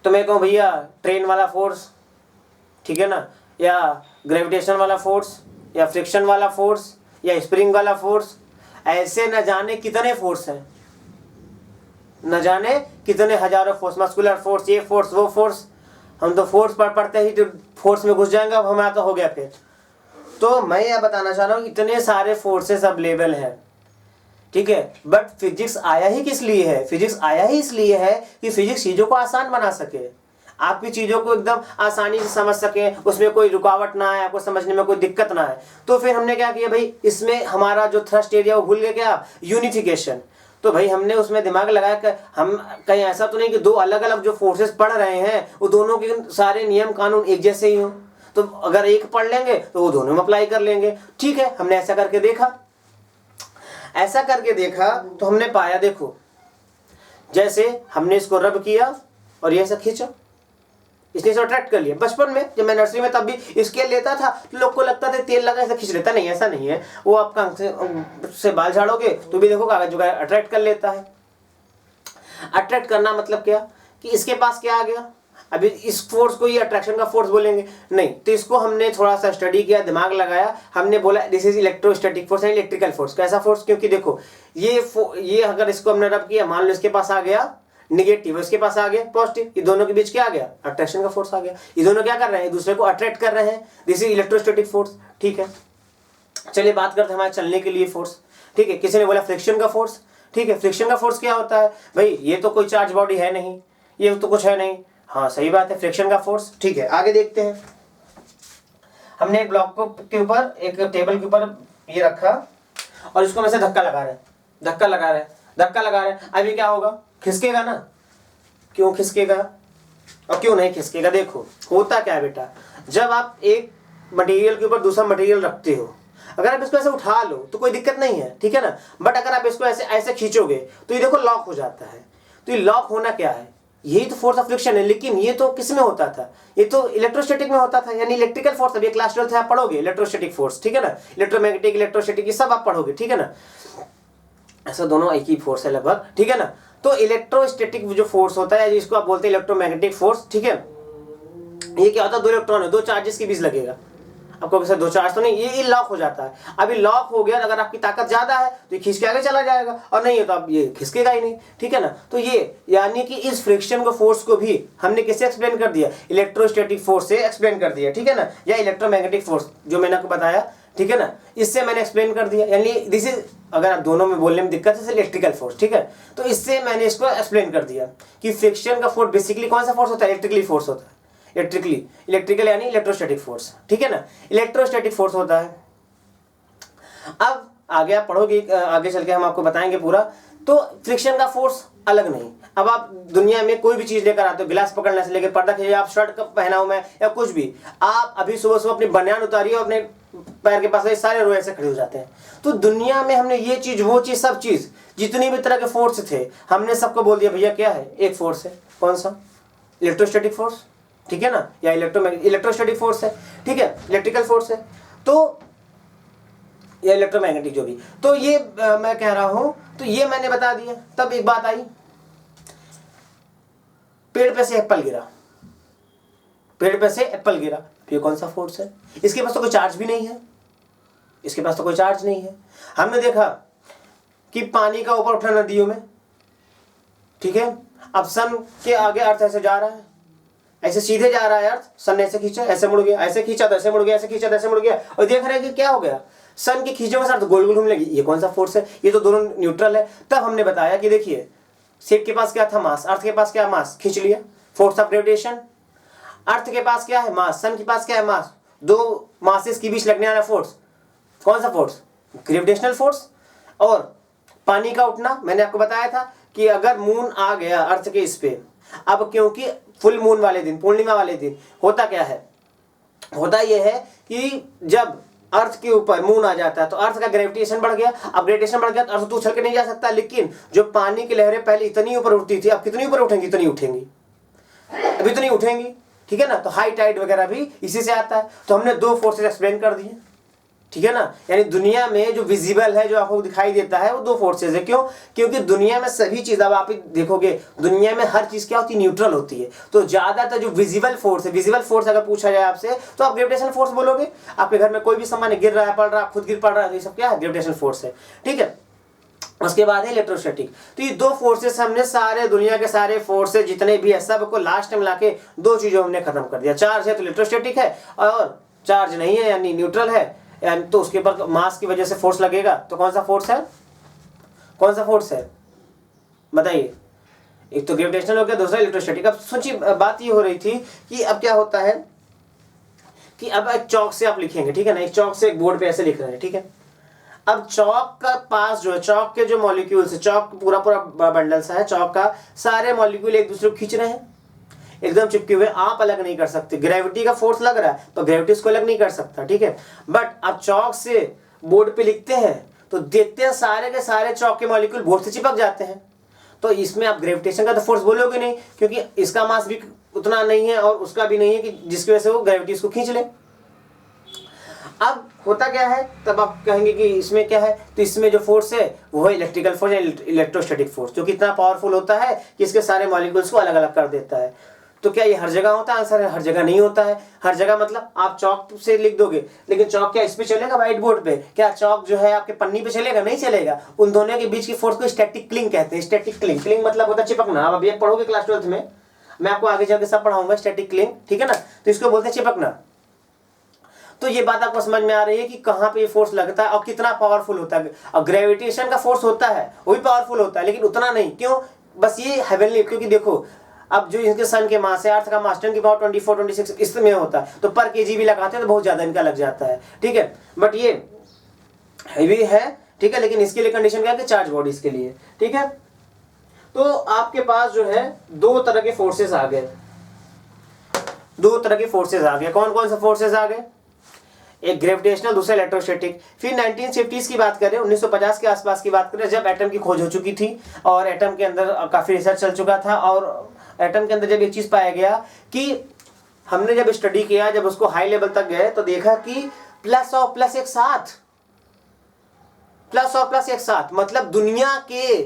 तो मैं कहूँ भैया ट्रेन वाला फोर्स, ठीक है ना, या ग्रेविटेशन वाला फोर्स, या फ्रिक्शन वाला फोर्स, या स्प्रिंग वाला फोर्स, ऐसे न जाने कितने फोर्स हैं, न जाने कितने हजारों फोर्स, मस्कुलर फोर्स, ये फोर्स वो फोर्स। हम तो फोर्स पढ़ते ही तो फोर्स में घुस जाएंगे, अब हमारा तो हो गया फिर। तो मैं यह बताना चाह रहा हूँ इतने सारे फोर्सेस अवेलेबल हैं, ठीक है। बट फिजिक्स आया ही किस लिए है, फिजिक्स आया ही इसलिए है कि फिजिक्स चीज़ों को आसान बना सके, आपकी चीज़ों को एकदम आसानी से समझ सकें, उसमें कोई रुकावट ना आए, आपको समझने में कोई दिक्कत ना आए। तो फिर हमने क्या किया भाई, इसमें हमारा जो थ्रस्ट एरिया वो भूल गए क्या आप, यूनिफिकेशन। तो भाई हमने उसमें दिमाग लगाया कि हम कहीं ऐसा तो नहीं कि 2 अलग अलग जो फोर्सेस पढ़ रहे हैं वो दोनों के सारे नियम कानून एक जैसे ही हों, तो अगर एक पढ़ लेंगे तो वो दोनों में अप्लाई कर लेंगे, ठीक है। हमने ऐसा करके देखा, ऐसा करके देखा तो हमने पाया, देखो जैसे हमने इसको रब किया और ये ऐसा खींचा, इसने इसे अट्रैक्ट कर लिया। बचपन में जब मैं नर्सरी में तब भी स्केल लेता था तो लोग को लगता था तेल लगा ऐसा खींच लेता, नहीं ऐसा नहीं है। वो आप कागज से बाल झाड़ोगे तो भी देखो कागज जो है अट्रैक्ट कर लेता है। अट्रैक्ट करना मतलब क्या कि इसके पास क्या आ गया, अभी इस फोर्स को ये अट्रैक्शन का फोर्स बोलेंगे नहीं, तो इसको हमने थोड़ा सा स्टडी किया, दिमाग लगाया, हमने बोला this is electrostatic force and electrical force. कैसा फोर्स, क्योंकि देखो ये अगर इसको हमने रब किया, मान लो इसके पास आ गया निगेटिव, इसके पास आ गया पॉजिटिव, ये दोनों के बीच क्या आ गया, अट्रैक्शन का फोर्स आ गया। ये दोनों क्या कर रहे हैं, एक दूसरे को अट्रैक्ट कर रहे हैं, दिस इज इलेक्ट्रोस्टैटिक फोर्स, ठीक है। चलिए बात करते हैं हमारे चलने के लिए फोर्स। ठीक है, किसी ने बोला फ्रिक्शन का फोर्स। ठीक है, फ्रिक्शन का फोर्स क्या होता है भाई, ये तो कोई चार्ज बॉडी है नहीं, ये तो कुछ है नहीं। हाँ सही बात है, फ्रिक्शन का फोर्स। ठीक है, आगे देखते हैं। हमने एक ब्लॉक को के ऊपर, एक टेबल के ऊपर ये रखा और इसको में से धक्का लगा रहे हैं, धक्का लगा रहे हैं, धक्का लगा रहे हैं। अभी क्या होगा, खिसकेगा ना। क्यों खिसकेगा और क्यों नहीं खिसकेगा? देखो होता क्या है बेटा, जब आप एक मटेरियल के ऊपर दूसरा मटेरियल रखते हो, अगर आप इसको ऐसे उठा लो तो कोई दिक्कत नहीं है, ठीक है ना। बट अगर आप इसको ऐसे ऐसे खींचोगे तो ये देखो लॉक हो जाता है। तो ये लॉक होना क्या है, यही तो फोर्स ऑफ फ्रिक्शन है। लेकिन ये तो किस में होता था, ये तो इलेक्ट्रोस्टैटिक में होता था, यानी इलेक्ट्रिकल फोर्स। अभी क्लास 12 आप पढ़ोगे इलेक्ट्रोस्टैटिक फोर्स, ठीक है ना। इलेक्ट्रोमैग्नेटिक, इलेक्ट्रोस्टैटिक, ये सब आप पढ़ोगे, ठीक है ना। ऐसा दोनों एक ही फोर्स है लगभग, ठीक है ना। तो इलेक्ट्रोस्टैटिक जो फोर्स होता है जिसको आप बोलते हैं इलेक्ट्रोमैग्नेटिक फोर्स, ठीक है, ये क्या होता है, दो इलेक्ट्रॉन है, दो चार्जेस के बीच लगेगा। आपको वैसे दो चार्ज तो नहीं, ये लॉक हो जाता है। अभी लॉक हो गया, अगर आपकी ताकत ज्यादा है तो ये खींच के आगे चला जाएगा, और नहीं है तो अब ये खिसकेगा ही नहीं, ठीक है ना। तो ये यानी कि इस फ्रिक्शन को फोर्स को भी हमने किससे एक्सप्लेन कर दिया, इलेक्ट्रोस्टैटिक फोर्स से एक्सप्लेन कर दिया, ठीक है ना, या इलेक्ट्रोमैग्नेटिक फोर्स जो मैंने आपको बताया, ठीक है ना, इससे मैंने एक्सप्लेन कर दिया। यानी दिस इज, अगर आप दोनों में बोलने में दिक्कत है, इलेक्ट्रिकल फोर्स, ठीक है। तो इससे मैंने इसको एक्सप्लेन कर दिया कि फ्रिक्शन का फोर्स बेसिकली कौन सा फोर्स होता है, इलेक्ट्रिकली फोर्स होता है। इलेक्ट्रिकल यानी इलेक्ट्रोस्टैटिक फोर्स, ठीक है ना, इलेक्ट्रोस्टैटिक फोर्स होता है। अब आगे आप पढ़ोगे, आगे चल के हम आपको बताएंगे पूरा। तो फ्रिक्शन का फोर्स अलग नहीं। अब आप दुनिया में कोई भी चीज लेकर आते हो, गिलास पकड़ने से लेकर पर्दा खींचे, आप शर्ट पहना हूं मैं या कुछ भी, आप अभी सुबह सुबह अपनी बनियान उतारिए और अपने पैर के पास सारे रोए से खड़े हो जाते हैं। तो दुनिया में हमने ये चीज, वो चीज, सब चीज, जितनी भी तरह के फोर्स थे, हमने सबको बोल दिया भैया क्या है, एक फोर्स है। कौन सा, इलेक्ट्रोस्टैटिक फोर्स, ठीक है ना, या इलेक्ट्रोस्टैटिक फोर्स है, ठीक है, इलेक्ट्रिकल फोर्स है, तो या इलेक्ट्रोमैग्नेटिक जो भी। तो ये मैं कह रहा हूं, तो ये मैंने बता दिया। तब एक बात आई, पेड़ पे से एप्पल गिरा, पेड़ पे से एप्पल गिरा, ये कौन सा फोर्स है? इसके पास तो कोई चार्ज भी नहीं है, इसके पास तो कोई चार्ज नहीं है। हमने देखा कि पानी का ऊपर उठा नदियों में, ठीक है, अब सन के आगे अर्थ ऐसे जा रहा है, ऐसे सीधे जा रहा है अर्थ, सन ऐसे खींचा ऐसे मुड़ गया, ऐसे खींचा तो ऐसे मुड़ गया, ऐसे खींचा तो ऐसे मुड़ गया, और देख रहे हैं कि क्या हो गया, सन के खींचे में अर्थ गोल गोल घूमने लगी। ये कौन सा फोर्स है, ये तो दोनों न्यूट्रल है। तब हमने बताया कि देखिए, सेब के पास क्या था, मास, अर्थ के पास क्या, मास, खींच लिया, फोर्स ऑफ ग्रेविटेशन। अर्थ के पास क्या है, मास, सन के पास क्या है, मास, दो मासेस के बीच लगने वाला फोर्स, कौन सा फोर्स, ग्रेविटेशनल फोर्स। और पानी का उठना, मैंने आपको बताया था कि अगर मून आ गया अर्थ के इस पे, अब क्योंकि फुल मून वाले दिन, पूर्णिमा वाले दिन, होता क्या है, होता यह है कि जब अर्थ के ऊपर मून आ जाता है तो अर्थ का ग्रेविटेशन बढ़ गया। अब ग्रेविटेशन बढ़ गया तो अर्थ तो उछल के नहीं जा सकता, लेकिन जो पानी की लहरें पहले इतनी ऊपर उठती थी, अब कितनी ऊपर उठेंगी, इतनी उठेंगी, अब इतनी उठेंगी, ठीक है ना। तो हाई टाइड वगैरह भी इसी से आता है। तो हमने दो फोर्सेस एक्सप्लेन कर दिए, ठीक है ना। यानी दुनिया में जो विजिबल है, जो आपको दिखाई देता है, वो दो फोर्सेस है। क्यों, क्योंकि दुनिया में सभी चीज, अब आप देखोगे दुनिया में हर चीज क्या होती है, न्यूट्रल होती है। तो ज्यादातर जो विजिबल फोर्स है, विजिबल फोर्स अगर पूछा जाए आपसे तो आप ग्रेविटेशनल फोर्स बोलोगे। आपके घर में कोई भी सामान गिर रहा है, पड़ रहा है, खुद गिर पड़ रहा है, तो ये सब क्या है, ग्रेविटेशनल फोर्स है, ठीक है। उसके बाद है इलेक्ट्रोस्टैटिक। तो ये दो फोर्सेस हमने, सारे दुनिया के सारे फोर्सेस जितने भी है, सबको लास्ट में लाके दो चीजों हमने खत्म कर दिया। चार्ज है तो इलेक्ट्रोस्टैटिक है, और चार्ज नहीं है यानी न्यूट्रल है, तो उसके ऊपर मास की वजह से फोर्स लगेगा। तो कौन सा फोर्स है, कौन सा फोर्स है बताइए। एक तो ग्रेविटेशनल हो गया, दूसरा इलेक्ट्रोस्टैटिक। अब सोचिए, बात ये हो रही थी कि अब क्या होता है कि अब एक चौक से आप लिखेंगे, ठीक है ना, एक चौक से एक बोर्ड पे ऐसे लिख रहे हैं, ठीक है। अब चौक का पास जो है, चौक के जो मॉलिक्यूल्स है, चौक पूरा पूरा बंडल सा है, चौक का सारे मॉलिक्यूल एक दूसरे को खींच रहे हैं, एकदम चिपके हुए। आप अलग नहीं कर सकते, ग्रेविटी का फोर्स लग रहा है तो ग्रेविटी इसको अलग नहीं कर सकता, ठीक है। बट आप चौक से बोर्ड पे लिखते हैं तो देखते हैं सारे के सारे चौक के मॉलिक्यूल बोर्ड से चिपक जाते हैं। तो इसमें आप ग्रेविटेशन का तो फोर्स बोलोगे नहीं, क्योंकि इसका मास भी उतना नहीं है और उसका भी नहीं है कि जिसकी वजह से वो ग्रेविटी इसको खींच ले। अब होता क्या है, तब आप कहेंगे कि इसमें क्या है, तो इसमें जो फोर्स है वो है इलेक्ट्रिकल फोर्स या इलेक्ट्रोस्टैटिक फोर्स, जो कि इतना पावरफुल होता है कि इसके सारे मॉलिक्यूल्स को अलग अलग कर देता है। तो क्या ये हर जगह होता है? आंसर है हर जगह नहीं होता है। हर जगह मतलब आप चौक से लिख दोगे, लेकिन चौक क्या इस पे चलेगा, व्हाइट बोर्ड पे? क्या चौक जो है आपके पन्नी पे चलेगा? नहीं चलेगा। उन दोनों के बीच की फोर्स को स्टैटिक क्लिंग कहते हैं। स्टैटिक क्लिंग, क्लिंग मतलब होता है चिपकना। अब ये पढ़ोगे क्लास 12 में, मैं आपको आगे चल के सब पढ़ाऊंगा स्टैटिक क्लिंग, ठीक है ना। तो इसको बोलते हैं चिपकना। तो ये बात आपको समझ में आ रही है कि कहाँ पे ये फोर्स लगता है और कितना पावरफुल होता है। और ग्रेविटेशन का फोर्स होता है वो भी पावरफुल होता है, लेकिन उतना नहीं। क्यों? बस ये हेवनली, क्योंकि देखो अब जो इनके सन के मास है, अर्थ का मास 10 की पावर 24 26 इसमें होता है, तो पर केजी भी लगाते हैं तो बहुत ज्यादा इनका लग जाता है, ठीक है। बट ये हैवी है, ठीक है, लेकिन इसके लिए कंडीशन क्या है कि चार्ज बॉडीज के लिए, ठीक है। तो आपके पास जो है दो तरह के फोर्सेस आ गए, दो तरह के फोर्सेस आ गए। कौन कौन से फोर्सेस आ गए? एक ग्रेविटेशनल, दूसरा इलेक्ट्रोस्टैटिक। फिर 1950s की बात करें, 1950 के आसपास की बात करें, जब एटम की खोज हो चुकी थी और एटम के अंदर काफी रिसर्च चल चुका था, और एटम के अंदर जब एक चीज पाया गया कि हमने जब स्टडी किया, जब उसको हाई लेवल तक गए तो देखा कि प्लस और प्लस एक साथ, प्लस और प्लस एक साथ, मतलब दुनिया के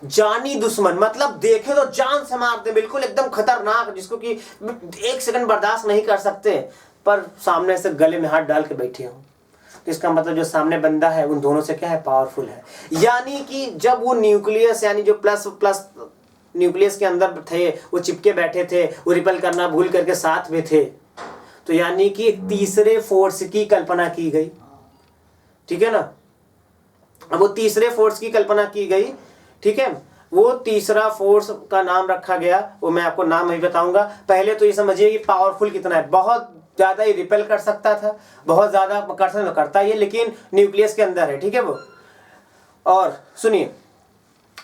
जानी दुश्मन, मतलब देखे तो जान से मारते, बिल्कुल एकदम खतरनाक, जिसको कि एक सेकंड बर्दाश्त नहीं कर सकते, पर सामने से गले में हाथ डाल के बैठे हो। तो इसका मतलब जो सामने बंदा है उन दोनों से क्या है? पावरफुल है। यानी कि जब वो न्यूक्लियस, यानी जो प्लस प्लस न्यूक्लियस के अंदर थे, वो चिपके बैठे थे, वो रिपेल करना भूल करके साथ में थे, तो यानी कि एक तीसरे फोर्स की कल्पना की गई, ठीक है ना। अब वो तीसरे फोर्स की कल्पना की गई, ठीक है। वो तीसरा फोर्स का नाम रखा गया, वो मैं आपको नाम नहीं बताऊंगा। पहले तो ये समझिए कि पावरफुल कितना है, बहुत ज्यादा ये रिपेल कर सकता था, बहुत ज्यादा करता है ये, लेकिन न्यूक्लियस के अंदर है, ठीक है वो। और सुनिए,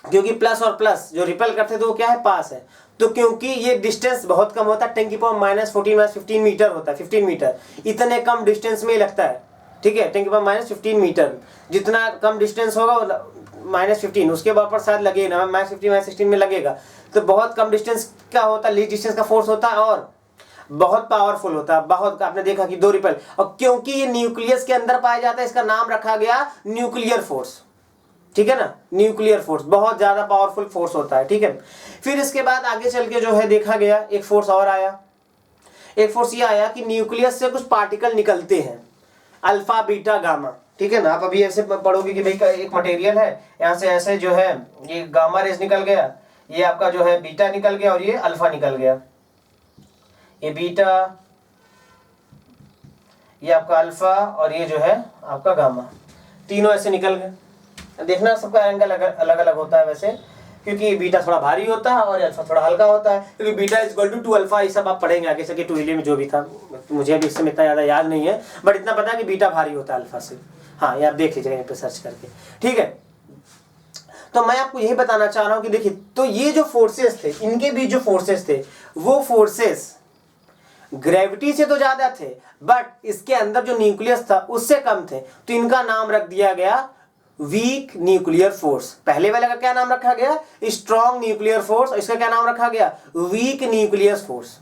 क्योंकि प्लस और प्लस जो रिपेल करते थे वो क्या है? पास है। तो क्योंकि ये डिस्टेंस बहुत कम होता है, 10 की पावर -14 -15 मीटर होता है, 15 मीटर, इतने कम डिस्टेंस में ही लगता है, ठीक है। 10 की पावर -15 मीटर, जितना कम डिस्टेंस होगा -15, उसके बाद शायद लगेगा -15 -16 में लगेगा, तो बहुत कम डिस्टेंस का होता है, लीस्ट डिस्टेंस का फोर्स होता है और बहुत पावरफुल होता है, बहुत। आपने देखा कि दो रिपेल, और क्योंकि ये न्यूक्लियस के अंदर पाया जाता है, इसका नाम रखा गया न्यूक्लियर फोर्स, ठीक है ना। न्यूक्लियर फोर्स बहुत ज्यादा पावरफुल फोर्स होता है, ठीक है। फिर इसके बाद आगे चल के जो है देखा गया, एक फोर्स और आया। एक फोर्स ये आया कि न्यूक्लियस से कुछ पार्टिकल निकलते हैं, अल्फा बीटा गामा, ठीक है ना। आप अभी ऐसे पढ़ोगे कि भाई एक मटेरियल है, यहाँ से ऐसे जो है ये गामा रेज निकल गया, ये आपका जो है बीटा निकल गया और ये अल्फा निकल गया, ये बीटा, ये आपका अल्फा और ये जो है आपका गामा, तीनों ऐसे निकल गए। देखना सबका एंगल अलग अलग होता है वैसे, क्योंकि बीटा थोड़ा भारी होता है और अल्फा थोड़ा हल्का होता है, क्योंकि बीटा = 2 अल्फा, ये सब आप पढ़ेंगे आगे से कि 2 में जो भी था, मुझे अभी इससे इतना ज़्यादा याद नहीं है, बट इतना पता है कि बीटा भारी होता है अल्फा से। हाँ, ये आप देख लीजिएगा यहाँ पे सर्च करके, ठीक है। तो मैं आपको यही बताना चाह रहा हूँ कि देखिए, तो ये जो फोर्सेस थे, इनके बीच जो फोर्सेस थे, वो फोर्सेस ग्रेविटी से तो ज्यादा थे, बट इसके अंदर जो न्यूक्लियस था उससे कम थे, तो इनका नाम रख दिया गया वीक न्यूक्लियर फोर्स। पहले वाले का क्या नाम रखा गया? स्ट्रॉन्ग न्यूक्लियर फोर्स, और इसका क्या नाम रखा गया? वीक न्यूक्लियर फोर्स,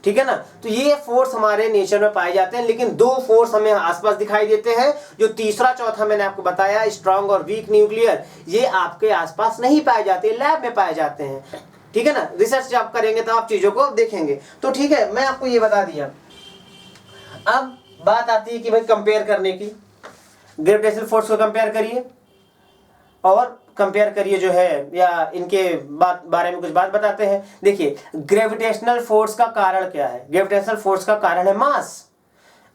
ठीक है ना। तो ये फोर्स हमारे नेचर में पाए जाते हैं, लेकिन दो फोर्स हमें आसपास दिखाई देते हैं, जो तीसरा चौथा मैंने आपको बताया, स्ट्रॉन्ग और वीक न्यूक्लियर, ये आपके आसपास नहीं पाए जाते, लैब में पाए जाते हैं, ठीक है ना। रिसर्च जब आप करेंगे तो आप चीजों को देखेंगे। तो ठीक है, मैं आपको ये बता दिया। अब बात आती है कि भाई कंपेयर करने की, ग्रेविटेशनल फोर्स को कंपेयर करिए और कंपेयर करिए जो है, या इनके बारे में कुछ बात बताते हैं। देखिए, ग्रेविटेशनल फोर्स का कारण क्या है? ग्रेविटेशनल फोर्स का कारण है मास।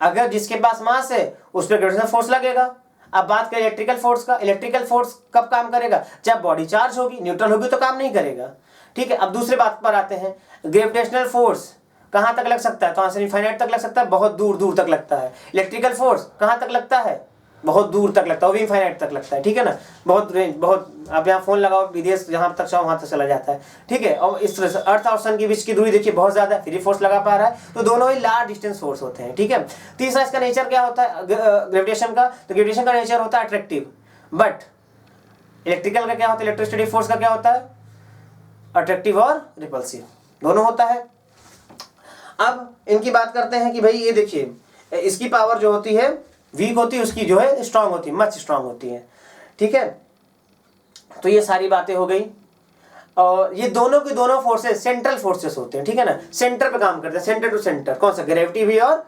अगर जिसके पास मास है उस पर ग्रेविटेशनल फोर्स लगेगा। अब बात करें इलेक्ट्रिकल फोर्स का, इलेक्ट्रिकल फोर्स कब काम करेगा? जब बॉडी चार्ज होगी, न्यूट्रल होगी तो काम नहीं करेगा, ठीक है। अब दूसरी बात पर आते हैं, ग्रेविटेशनल फोर्स कहां तक लग सकता है? तो से इनफाइनाइट तक लग सकता है, बहुत दूर दूर तक लगता है। इलेक्ट्रिकल फोर्स कहां तक लगता है? बहुत दूर तक लगता है, वो भी इनफाइनाइट तक लगता है, ठीक है ना। बहुत रेंज, बहुत, आप यहाँ फोन लगाओ, विदेश जहां तक चाहो वहां तक चला जाता है, ठीक है। और इस तरह से अर्थ और सन के बीच की दूरी देखिए बहुत ज्यादा, फ्री फोर्स लगा पा रहा है, तो दोनों ही लार्ज डिस्टेंस फोर्स होते हैं, ठीक है। तीसरा, इसका नेचर क्या होता है ग्रेविटेशन का? तो ग्रेविटेशन का नेचर होता है अट्रैक्टिव, बट इलेक्ट्रिकल का क्या होता है? इलेक्ट्रोस्टैटिक फोर्स का क्या होता है? अट्रैक्टिव और रिपल्सिव, दोनों होता है। अब इनकी बात करते हैं कि भाई ये देखिए, इसकी पावर जो होती है वीक होती है, उसकी जो है स्ट्रांग होती है, मच स्ट्रांग होती है, ठीक है। तो ये सारी बातें हो गई, और ये दोनों के दोनों फोर्सेस सेंट्रल फोर्सेस होते हैं, ठीक है ना। सेंटर पे काम करते हैं, सेंटर टू सेंटर। कौन सा? ग्रेविटी भी और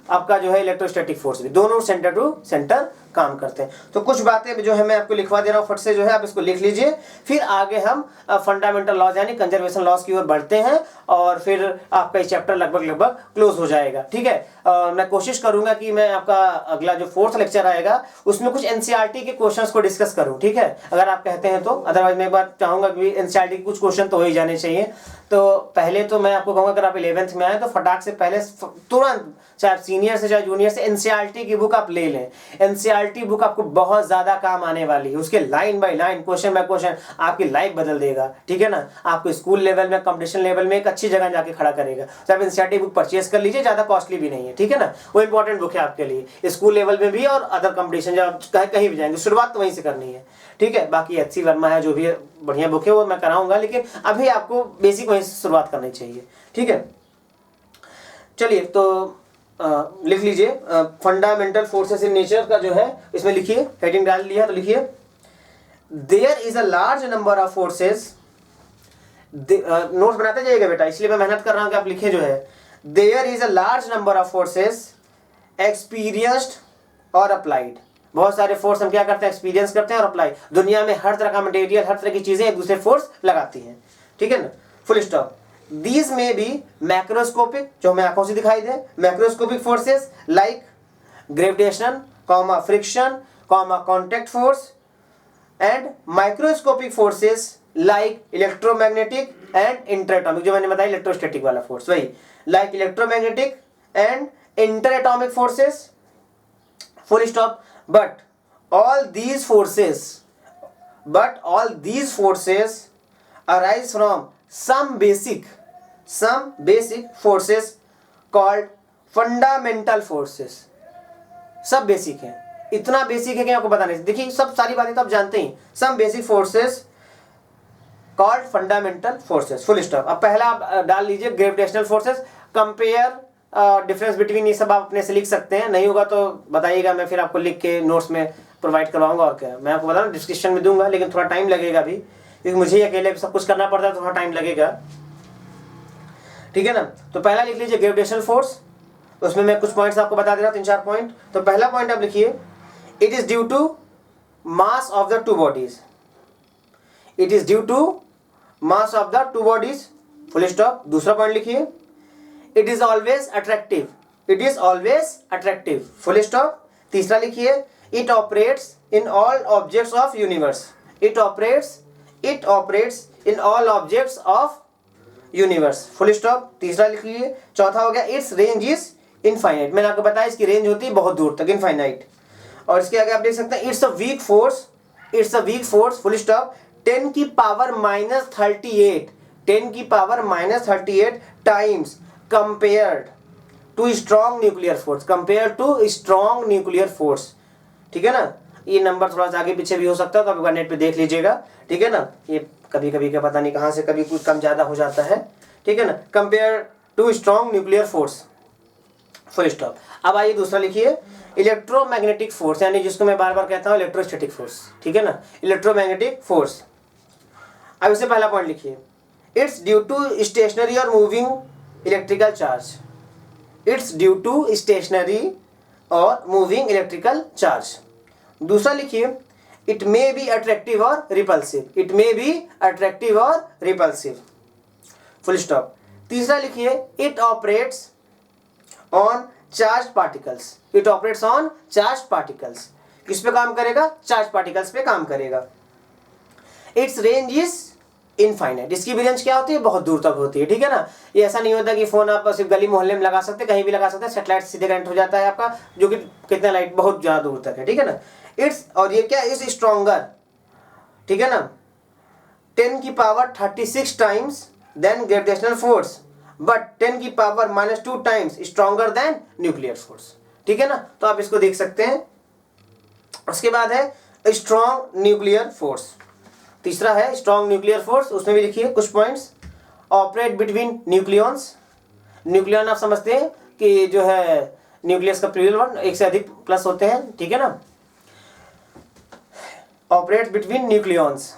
आपका जो है इलेक्ट्रोस्टैटिक फोर्स भी, दोनों सेंटर टू सेंटर काम करते हैं। तो कुछ बातें जो है मैं आपको लिखवा दे रहा हूँ फट से, जो है आप इसको लिख लीजिए, फिर आगे हम फंडामेंटल लॉज यानी कंजर्वेशन लॉज की ओर बढ़ते हैं और फिर आपका ये चैप्टर लगभग क्लोज हो जाएगा। ठीक है, मैं कोशिश करूंगा कि मैं आपका अगला जो 4th लेक्चर आएगा उसमें कुछ एनसीईआरटी के क्वेश्चंस को डिस्कस करूं। ठीक है, अगर आप कहते हैं तो, अदरवाइज मैं एक बार चाहूंगा कि एनसीईआरटी के कुछ क्वेश्चन तो हो ही जाने चाहिए। तो पहले तो मैं आपको कहूंगा अगर आप 11th में आए तो फटाक से पहले तुरंत, चाहे सीनियर से चाहे जूनियर से, एनसीईआरटी की बुक आप ले लें। एनसीईआरटी बुक आपको बहुत ज्यादा काम आने वाली है, उसके line by line, question by question आपकी लाइफ बदल देगा। ठीक है ना, आपको स्कूल लेवल में, कंपटीशन लेवल में एक अच्छी जगह जाके खड़ा करेगा। तो आप एनसीईआरटी बुक परचेज कर लीजिए, ज्यादा कॉस्टली भी नहीं है। ठीक है ना, वो इंपॉर्टेंट बुक है आपके लिए, स्कूल लेवल में भी और अदर कंपटीशन जब आप कहीं भी जाएंगे, शुरुआत तो वहीं से करनी है। ठीक है, बाकी HC वर्मा है जो भी बढ़िया बुक है वो मैं कराऊंगा, लेकिन अभी आपको बेसिक वहीं से शुरुआत करनी चाहिए। ठीक है, चलिए तो लिख लीजिए फंडामेंटल फोर्सेस इन नेचर का जो है इसमें लिखिए, हेडिंग डाल लिया तो लिखिए there is a large number of forces. Notes बनाते जाइएगा बेटा, इसलिए मैं मेहनत कर रहा हूं कि आप लिखे जो है, there is a large number of forces experienced और अप्लाइड। बहुत सारे फोर्स हम क्या करते हैं, एक्सपीरियंस करते हैं और अप्लाई। दुनिया में हर तरह का मटेरियल, हर तरह की चीजें एक दूसरे फोर्स लगाती हैं। ठीक है ना, full stop. These may be macroscopic, जो हमें आंखों से दिखाई दे, macroscopic forces like gravitation, friction, contact force, and microscopic forces like electromagnetic and interatomic, जो मैंने बताया इलेक्ट्रोस्टैटिक वाला फोर्स, वही like electromagnetic and interatomic forces, full stop. But all these forces arise from some basic forces called fundamental forces। सब बेसिक है, इतना बेसिक है कि आपको बताने से, देखिए सब सारी बातें तो आप जानते ही। some basic forces called fundamental forces, full stop। अब पहला आप डाल लीजिए gravitational forces, compare difference between, ये सब आप अपने से लिख सकते हैं, नहीं होगा तो बताइएगा, मैं फिर आपको लिख के नोट्स में प्रोवाइड करवाऊंगा। और क्या, मैं आपको बता रहा हूँ डिस्क्रिप्शन में दूंगा, लेकिन थोड़ा टाइम लगेगा अभी, क्योंकि मुझे अकेले सब कुछ करना पड़ता है, थोड़ा टाइम लगेगा। ठीक है ना, तो पहला लिख लीजिए ग्रेविटेशनल फोर्स, उसमें मैं कुछ पॉइंट्स आपको बता दे रहा हूँ, 3-4 पॉइंट। तो पहला पॉइंट आप लिखिए, it is due to mass of the two bodies. It is due to mass of the two bodies, full stop. दूसरा पॉइंट लिखिए, it is always attractive. It is always attractive, full stop. तीसरा लिखिए, it operates in all objects of universe. It operates in all objects of universe, full stop. तीसरा लिख लीजिए। चौथा हो गया, इट्स रेंज इज इनफाइनाइट। मैंने आपको बताया इसकी रेंज होती है बहुत दूर तक, इनफाइनाइट। और इसके आगे आप देख सकते हैं, it's a weak force, full stop. 10 की पावर -38, 10 की power -38 times compared to strong nuclear force, ठीक है ना। ये नंबर थोड़ा सा आगे पीछे भी हो सकता है, तो आप एक बार नेट पे देख लीजिएगा। ठीक है ना, ये कभी कभी क्या पता नहीं कहाँ से कभी कुछ कम ज़्यादा हो जाता है। ठीक है ना, compare to strong nuclear force, full stop. अब आइए दूसरा लिखिए, इलेक्ट्रोमैग्नेटिक फोर्स, यानी जिसको मैं बार बार कहता हूँ इलेक्ट्रोस्टैटिक फोर्स। ठीक है ना, इलेक्ट्रोमैग्नेटिक फोर्स। अब इससे पहला पॉइंट लिखिए, इट्स ड्यू टू स्टेशनरी और moving electrical charge. It's due to stationary और मूविंग इलेक्ट्रिकल चार्ज। दूसरा लिखिए, इट मे बी अट्रैक्टिव और repulsive. It may be attractive और रिपल्सिव, फुल स्टॉप। तीसरा लिखिए, it operates on charge particles. It operates on charge particles. किस पे काम करेगा? चार्ज पार्टिकल्स पे काम करेगा। Its range is infinite. इसकी भी रेंज क्या होती है? बहुत दूर तक होती है। ठीक है ना, ये ऐसा नहीं होता कि फोन आप सिर्फ गली मोहल्ले में लगा सकते, कहीं भी लगा सकते हैं, सेटेलाइट सीधे कनेक्ट हो जाता है आपका, जो कि कितना लाइट बहुत ज़्यादा दूर तक है। ठीक है ना, इट्स, और ये क्या, इज स्ट्रॉन्गर। ठीक है ना, 10 की power 36 times than gravitational force, but 10 की power -2 times stronger than nuclear force. ठीक है ना, तो आप इसको देख सकते हैं। उसके बाद है स्ट्रॉन्ग न्यूक्लियर फोर्स। तीसरा है स्ट्रॉन्ग न्यूक्लियर फोर्स, उसमें भी लिखिए कुछ points. Operate between nucleons. Nucleon आप समझते हैं कि जो है न्यूक्लियस का प्लूरल वर्ड, एक से अधिक प्लस होते हैं। ठीक है ना, ऑपरेट बिटवीन न्यूक्लियॉन्स।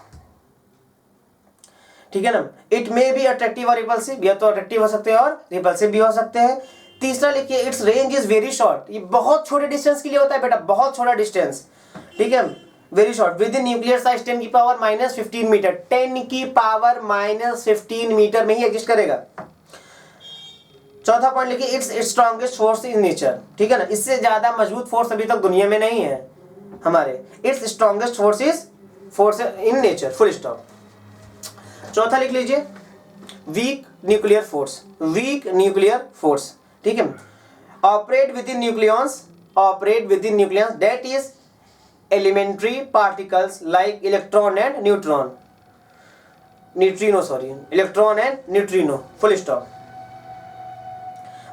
ठीक है ना, इट मे बी अट्रैक्टिव और रिपल्सिव, या तो अट्रैक्टिव हो सकते हैं और रिपल्सिव भी हो सकते हैं। तीसरा लिखिए it's range is very short, ये बहुत छोटे डिस्टेंस के लिए होता है बेटा, बहुत छोटा डिस्टेंस, ठीक है, very short, with in nuclear size 10 की पावर -15 मीटर, 10 की पावर -15 मीटर में ही एग्जिस्ट करेगा। चौथा पॉइंट लिखिए it's strongest force in nature, ठीक है ना, इससे ज्यादा मजबूत फोर्स अभी तक दुनिया में नहीं है हमारे, it's strongest force in nature, full stop. चौथा लिख लीजिए weak nuclear force, weak nuclear force, ठीक है, operate within nucleons, operate within nucleons that is elementary particles like electron and neutron, neutrino sorry, electron and neutrino, full stop.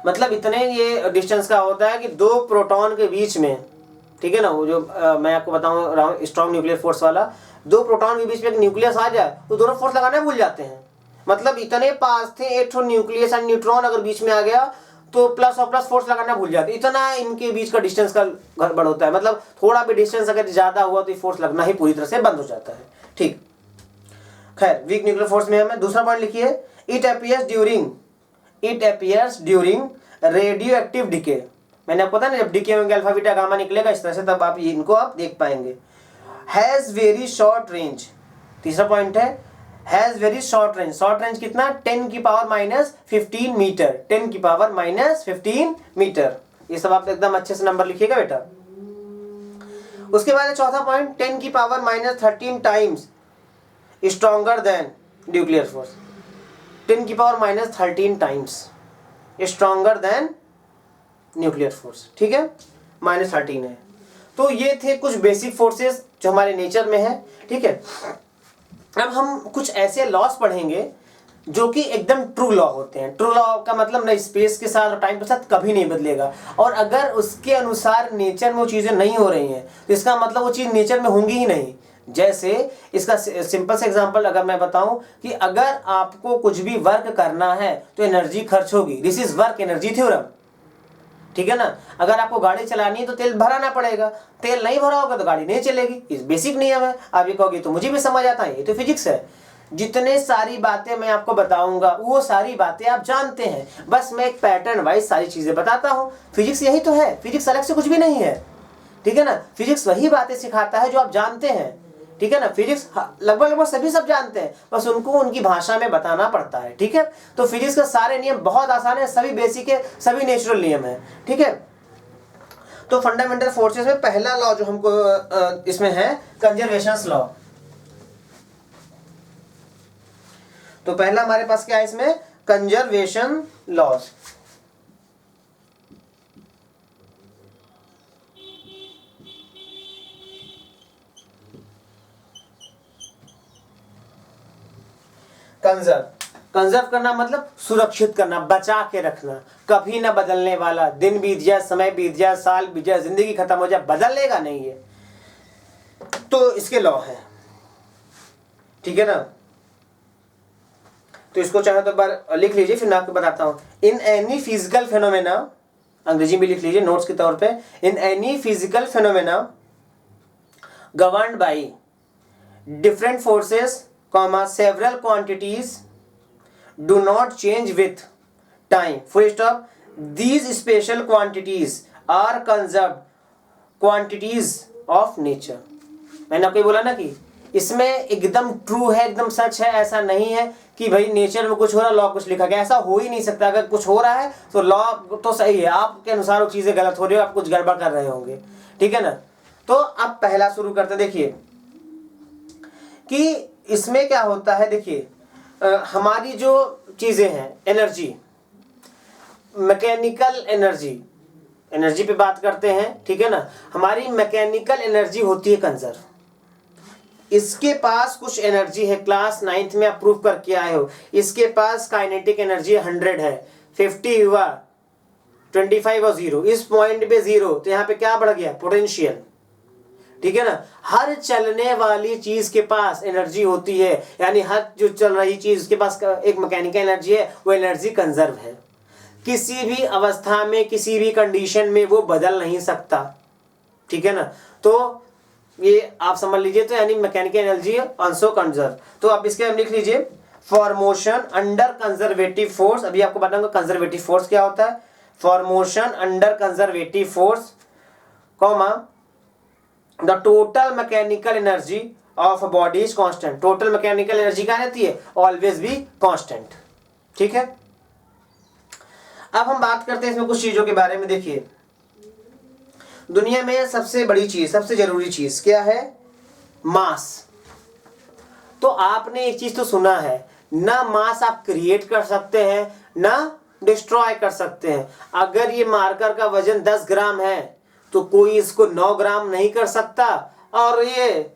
मतलब इतने ये डिस्टेंस का होता है कि दो प्रोटॉन के बीच में, ठीक है ना, वो जो मैं आपको बताऊं रहा हूँ स्ट्रॉन्ग न्यूक्लियर फोर्स वाला, दो प्रोटॉन के बीच में एक न्यूक्लियस आ जाए तो दोनों फोर्स लगाना भूल जाते हैं। मतलब इतने पास थे, एक न्यूक्लियस एंड न्यूट्रॉन अगर बीच में आ गया तो प्लस और प्लस फोर्स लगाना भूल जाते, इतना इनके बीच का डिस्टेंस का गड़बड़ होता है। मतलब थोड़ा भी डिस्टेंस अगर ज्यादा हुआ तो फोर्स लगना ही पूरी तरह से बंद हो जाता है, ठीक। खैर वीक न्यूक्लियर फोर्स में हमें दूसरा पॉइंट लिखिए it appears during radio active decay. मैंने आपको पता ना जब डिके में अल्फा बीटा गामा निकलेगा इस तरह से, तब आप इनको आप देख पाएंगे। हैज वेरी शॉर्ट रेंज, तीसरा पॉइंट है has very short range, short range कितना, 10 की पावर -15 मीटर, 10 की पावर -15 मीटर। ये सब आप एकदम अच्छे से नंबर लिखिएगा बेटा। उसके बाद चौथा पॉइंट 10 की power -13 times stronger than nuclear force, 10 की power -13 times stronger than nuclear force, ठीक है, -13 है। तो ये थे कुछ बेसिक फोर्सेस जो हमारे नेचर में है, ठीक है। अब हम कुछ ऐसे लॉस पढ़ेंगे जो कि एकदम ट्रू लॉ होते हैं। ट्रू लॉ का मतलब ना स्पेस के साथ और टाइम के साथ कभी नहीं बदलेगा, और अगर उसके अनुसार नेचर में वो चीज़ें नहीं हो रही हैं तो इसका मतलब वो चीज़ नेचर में होंगी ही नहीं। जैसे इसका सिंपल से एग्जांपल अगर मैं बताऊं कि अगर आपको कुछ भी वर्क करना है तो एनर्जी खर्च होगी, this is work energy theorem, ठीक है ना। अगर आपको गाड़ी चलानी है तो तेल भराना पड़ेगा, तेल नहीं भरा होगा तो गाड़ी नहीं चलेगी, इस बेसिक नियम है। आप ये कहोगे तो मुझे भी समझ आता है, ये तो फिजिक्स है। जितने सारी बातें मैं आपको बताऊंगा वो सारी बातें आप जानते हैं, बस मैं एक पैटर्न वाइज सारी चीजें बताता हूँ। फिजिक्स यही तो है, फिजिक्स अलग से कुछ भी नहीं है, ठीक है ना। फिजिक्स वही बातें सिखाता है जो आप जानते हैं, ठीक है ना। फिजिक्स लगभग सभी सब जानते हैं, बस उनको उनकी भाषा में बताना पड़ता है, ठीक है। तो फिजिक्स के सारे नियम बहुत आसान है, सभी बेसिक है, सभी नेचुरल नियम है, ठीक है। तो फंडामेंटल फोर्सेस में पहला लॉ जो हमको इसमें है कंजर्वेशन लॉ। तो पहला हमारे पास क्या है इसमें, कंजर्वेशन लॉज। कंजर्व करना मतलब सुरक्षित करना, बचा के रखना, कभी ना बदलने वाला। दिन बीत जाए, समय बीत जाए, साल बीत जाए, जिंदगी खत्म हो जाए, बदलेगा नहीं है, तो इसके लॉ है, ठीक है ना। तो इसको चाहे तो बार लिख लीजिए, फिर मैं आपको बताता हूं। इन एनी फिजिकल फेनोमेना, अंग्रेजी में लिख लीजिए नोट्स के तौर पे, in any physical phenomena governed by different forces, several quantities do not change with time, full stop. These special quantities are conserved quantities of nature. मैंने आपको बोला ना कि इसमें एकदम ट्रू है, एकदम सच है। ऐसा नहीं है कि भाई नेचर में कुछ हो रहा लॉ कुछ लिखा गया, ऐसा हो ही नहीं सकता। अगर कुछ हो रहा है तो लॉ तो सही है, आपके अनुसार वो चीजें गलत हो रही है, आप कुछ गड़बड़ कर रहे होंगे, ठीक है ना। तो अब पहला शुरू करते, देखिए कि इसमें क्या होता है। देखिए हमारी जो चीजें हैं, एनर्जी, मैकेनिकल एनर्जी पे बात करते हैं, ठीक है ना। हमारी मैकेनिकल एनर्जी होती है कंजर्व। इसके पास कुछ एनर्जी है, क्लास 9th में आप प्रूव करके आए हो। इसके पास काइनेटिक एनर्जी 100 है, 50 हुआ, 25 और 0, इस पॉइंट पे 0, तो यहाँ पे क्या बढ़ गया, पोटेंशियल, ठीक है ना। हर चलने वाली चीज के पास एनर्जी होती है, यानी हर जो चल रही चीज उसके पास एक मैकेनिकल एनर्जी है, वो एनर्जी कंजर्व है। किसी भी अवस्था में, किसी भी कंडीशन में वो बदल नहीं सकता, ठीक है ना। तो ये आप समझ लीजिए, तो यानी मैकेनिकल एनर्जी आल्सो कंजर्व। तो आप इसके लिख लीजिए for motion under conservative force. अभी आपको बताऊंगा कंजर्वेटिव फोर्स क्या होता है। For motion under conservative force, comma the total mechanical energy of body is constant. Total mechanical energy क्या रहती है? ऑलवेज भी कांस्टेंट। ठीक है, अब हम बात करते हैं इसमें कुछ चीजों के बारे में। देखिए, दुनिया में सबसे बड़ी चीज, सबसे जरूरी चीज क्या है? मास। तो आपने एक चीज तो सुना है ना, मास आप क्रिएट कर सकते हैं ना डिस्ट्रॉय कर सकते हैं। अगर ये मार्कर का वजन 10 ग्राम है तो कोई इसको 9 ग्राम नहीं कर सकता, और ये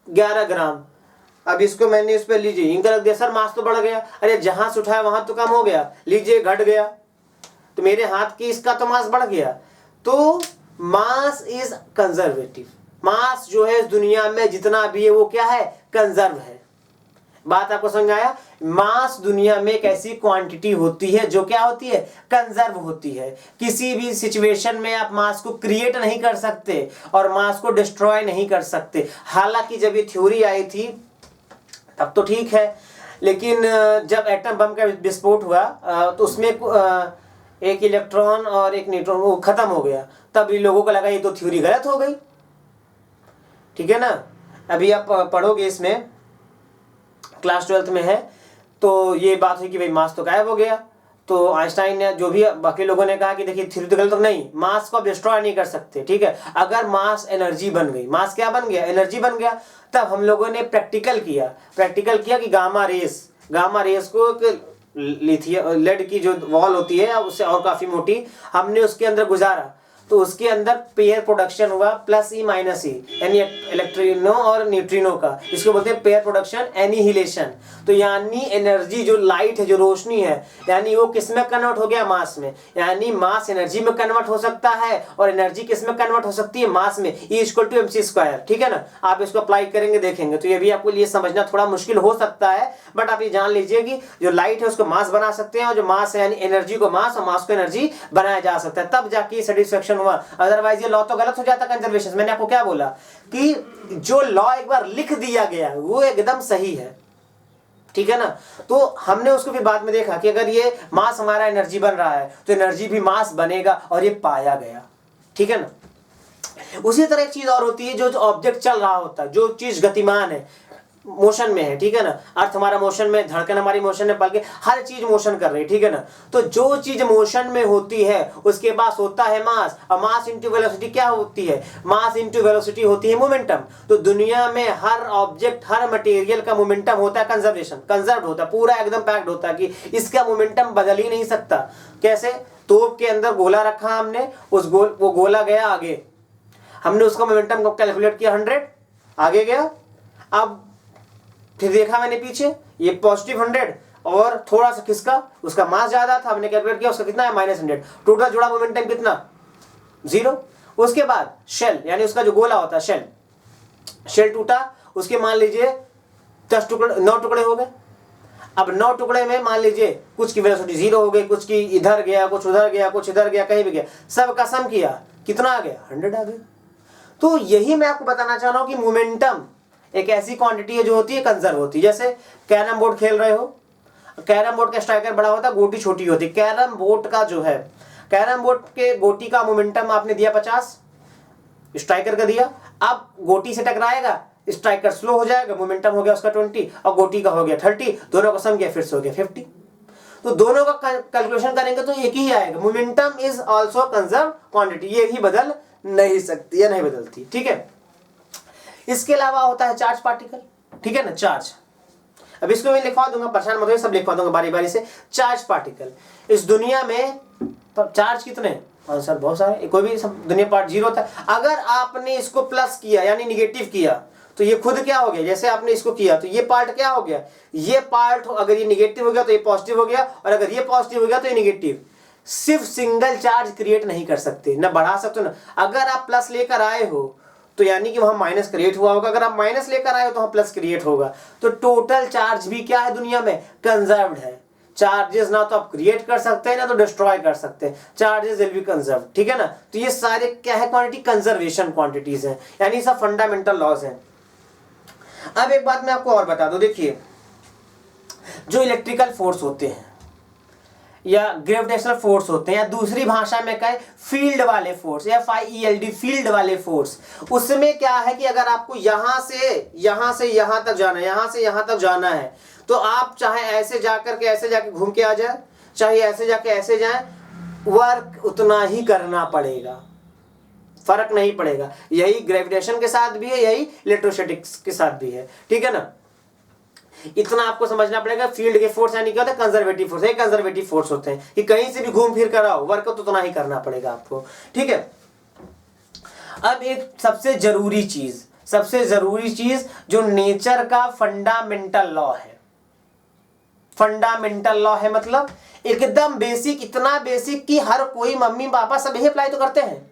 11 ग्राम। अब इसको मैंने इस पर लीजिए इनका रख दिया, सर मास तो बढ़ गया। अरे जहां से उठाया वहां तो कम हो गया, लीजिए घट गया, तो मेरे हाथ की इसका तो मास बढ़ गया। तो मास इज कंजर्वेटिव। मास जो है इस दुनिया में जितना भी है वो क्या है? कंजर्व है। बात आपको समझ आया? मास दुनिया में एक ऐसी क्वांटिटी होती है जो क्या होती है? कंजर्व होती है। किसी भी सिचुएशन में आप मास को क्रिएट नहीं कर सकते और मास को डिस्ट्रॉय नहीं कर सकते। हालांकि जब ये थ्योरी आई थी तब तो ठीक है, लेकिन जब एटम बम का विस्फोट हुआ तो उसमें एक इलेक्ट्रॉन और एक न्यूट्रॉन वो खत्म हो गया, तब इन लोगों को लगा ये तो थ्योरी गलत हो गई। ठीक है ना? अभी आप पढ़ोगे इसमें, क्लास 12th में है, तो ये बात हुई कि भाई मास तो गायब हो गया। तो आइंस्टाइन ने, जो भी बाकी लोगों ने कहा कि देखिए थ्योरी तो गलत, तो नहीं, मास को आप डिस्ट्रॉय नहीं कर सकते। ठीक है, अगर मास एनर्जी बन गई, मास क्या बन गया? एनर्जी बन गया। तब हम लोगों ने प्रैक्टिकल किया कि गामा रेस को लिथियम लेड की जो वॉल होती है उससे और काफी मोटी, हमने उसके अंदर गुजारा, तो उसके अंदर पेयर प्रोडक्शन हुआ प्लस ई माइनस ई, यानी इलेक्ट्रिनो और न्यूट्रिनो का। इसको बोलते हैं पेयर प्रोडक्शन, एनिहिलेशन। तो यानी एनर्जी जो लाइट है, जो रोशनी है, यानी वो किस में कन्वर्ट हो गया? मास में। यानी मास एनर्जी में कन्वर्ट हो सकता है और एनर्जी किस में कन्वर्ट हो सकती है? मास में। E = mc²। ठीक है ना? आप इसको अप्लाई करेंगे देखेंगे, तो ये भी आपको लिए समझना थोड़ा मुश्किल हो सकता है, बट आप ये जान लीजिए कि जो लाइट है उसको मास बना सकते हैं, और जो मास है यानी एनर्जी को मास, और मास को एनर्जी बनाया जा सकता है, तब जाके सेटिस्फेक्शन हुआ। अदरवाइज ये लॉ तो गलत हो जाता कंजर्वेशन। मैंने आपको क्या बोला कि जो लॉ एक बार लिख दिया गया वो एकदम सही है। ठीक है ना? तो हमने उसको भी बाद में देखा कि अगर ये मास हमारा एनर्जी बन रहा है तो एनर्जी भी मास बनेगा, और ये पाया गया। ठीक है ना? उसी तरह एक चीज और होती है, जो ऑब्जेक्ट चल रहा होता है, जो चीज गतिमान है, मोशन में है। ठीक है ना? अर्थ हमारा मोशन में, धड़कन हमारी मोशन में, बल्कि हर चीज मोशन कर रही है। ठीक है ना? तो जो चीज मोशन में होती है उसके पास होता है मास, और मास इंटू वेलोसिटी क्या होती है? मास इंटू वेलोसिटी होती है मोमेंटम। तो दुनिया में हर ऑब्जेक्ट, हर मटेरियल का मोमेंटम होता है कंजर्व्ड होता है, पूरा एकदम पैक्ड होता है कि इसका मोमेंटम बदल ही नहीं सकता। कैसे? तोप के अंदर गोला रखा हमने, वो गोला गया आगे, हमने उसका मोमेंटम को कैलकुलेट किया 100, आगे गया। अब फिर देखा मैंने पीछे, ये पॉजिटिव 100 और थोड़ा सा खिसका, उसका मास ज्यादा था, हमने कैलकुलेट किया उसका कितना है? -100। टोटल जुड़ा मोमेंटम कितना? 0। उसके बाद शेल, यानी उसका जो गोला होता है शेल टूटा, उसके मान लीजिए 9 टुकड़े हो गए। अब 9 टुकड़े में मान लीजिए कुछ की वेलोसिटी 0 हो गई, कुछ की इधर गया, कुछ उधर गया, कुछ इधर गया, कहीं भी गया, सब का सम किया, कितना आ गया? 100 आ गया। तो यही मैं आपको बताना चाह रहा हूं कि मोमेंटम एक ऐसी क्वांटिटी है जो होती है कंजर्व होती है। जैसे कैरम बोर्ड खेल रहे हो, कैरम बोर्ड का स्ट्राइकर बड़ा होता है, गोटी छोटी होती है। कैरम बोर्ड का जो है, कैरम बोर्ड के गोटी का मोमेंटम आपने दिया 50, स्ट्राइकर का दिया। अब गोटी से टकराएगा, स्ट्राइकर स्लो हो जाएगा, मोमेंटम हो गया उसका 20 और गोटी का हो गया 30, दोनों का सम किया फिर से हो गया 50। तो दोनों का कैलकुलेशन करेंगे तो एक ही आएगा, momentum is also conserve quantity, ये ही बदल नहीं सकती या नहीं बदलती। ठीक है? इसके अलावा होता है चार्ज पार्टिकल। ठीक है ना? चार्ज, अब इसको मैं लिखवा दूंगा, परेशान मत होइए, सब लिखवा दूंगा बारी बारी से। चार्ज पार्टिकल इस दुनिया में चार्ज कितने? आंसर बहुत सारे, कोई भी सब दुनिया पार्ट 0 था। अगर आपने इसको प्लस किया यानी निगेटिव किया तो ये खुद क्या हो गया? जैसे आपने इसको किया तो ये पार्ट क्या हो गया? ये पार्ट अगर ये निगेटिव हो गया तो ये पॉजिटिव हो गया, और अगर ये पॉजिटिव हो गया तो ये निगेटिव। सिर्फ सिंगल चार्ज क्रिएट नहीं कर सकते, ना बढ़ा सकते ना। अगर आप प्लस लेकर आए हो तो यानी कि वहां माइनस क्रिएट हुआ होगा, अगर आप माइनस लेकर आए हो तो वहां प्लस क्रिएट होगा। तो टोटल चार्ज भी क्या है दुनिया में? कंजर्व्ड है। चार्जेस ना तो आप क्रिएट कर सकते हैं ना तो डिस्ट्रॉय कर सकते हैं, चार्जेस विल बी कंजर्व। ठीक है ना? तो ये सारे क्या है? क्वांटिटी कंजर्वेशन क्वांटिटीज हैं, यानी सब फंडामेंटल लॉज हैं। अब एक बात मैं आपको और बता दूं, देखिए जो इलेक्ट्रिकल फोर्स होते हैं, या ग्रेविटेशनल फोर्स होते हैं, या दूसरी भाषा में कहें फील्ड वाले फोर्स, FIELD, फील्ड वाले फोर्स। उसमें क्या है कि अगर आपको यहां से यहां तक जाना है, यहां से यहां तक जाना है, तो आप चाहे ऐसे जाकर के ऐसे जाके घूम के आ जाए, चाहे ऐसे जाके ऐसे जाए, वर्क उतना ही करना पड़ेगा, फर्क नहीं पड़ेगा। यही ग्रेविटेशन के साथ भी है, यही इलेक्ट्रोस्टैटिक्स के साथ भी है, ठीक है ना। इतना आपको समझना पड़ेगा। फील्ड के फोर्स यानी क्या होता है, कंजर्वेटिव फोर्स। एक कंजर्वेटिव फोर्स होते हैं कि कहीं से भी घूम फिर कर आओ, वर्क तो उतना ही करना पड़ेगा आपको, ठीक है। अब एक सबसे जरूरी चीज जो नेचर का फंडामेंटल लॉ है। फंडामेंटल लॉ है मतलब एकदम बेसिक, इतना बेसिक कि हर कोई मम्मी पापा सब यही अप्लाई तो करते हैं।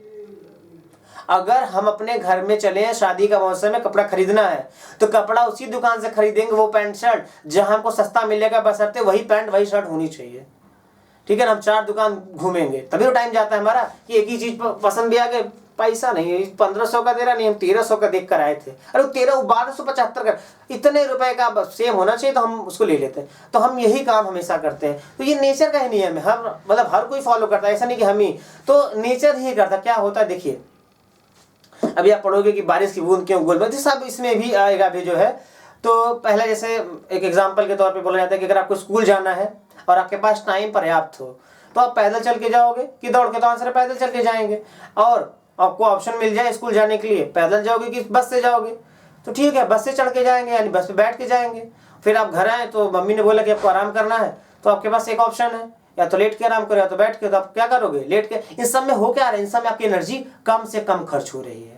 अगर हम अपने घर में चले, शादी का मौसम में कपड़ा खरीदना है, तो कपड़ा उसी दुकान से खरीदेंगे, वो पैंट शर्ट जहां हमको सस्ता मिलेगा, बशर्ते वही पैंट वही शर्ट होनी चाहिए, ठीक है ना। हम 4 दुकान घूमेंगे तभी तो टाइम जाता है हमारा कि एक ही चीज पसंद भी आ गए, पैसा नहीं, 1500 का दे रहा नहीं, हम 1300 का देख कर आए थे, अरे 1275 का, इतने रुपए का सेम होना चाहिए तो हम उसको ले लेते हैं। तो हम यही काम हमेशा करते हैं। तो ये नेचर का ही नियम है, हर कोई फॉलो करता है, ऐसा नहीं कि हम ही, तो नेचर ही करता। क्या होता है देखिए, अभी आप पढ़ोगे कि बारिश की बूंद क्यों गोल बनती, सब इसमें भी आएगा अभी जो है। तो पहला जैसे एक एग्जांपल के तौर पे बोला जाता है कि अगर आपको स्कूल जाना है और आपके पास टाइम पर्याप्त हो, तो आप पैदल चल के जाओगे कि दौड़ के, तो आंसर पैदल चल के जाएंगे। और आपको ऑप्शन मिल जाए स्कूल जाने के लिए, पैदल जाओगे कि बस से जाओगे, तो ठीक है बस से चढ़ के जाएंगे, यानी बस पे बैठ के जाएंगे। फिर आप घर आए तो मम्मी ने बोला कि आपको आराम करना है, तो आपके पास एक ऑप्शन है, या तो लेट के आराम करो या तो बैठ के। तो आप क्या करोगे, लेट के। इन सब में हो क्या रहा है, इन सब में आपकी एनर्जी कम से कम खर्च हो रही है।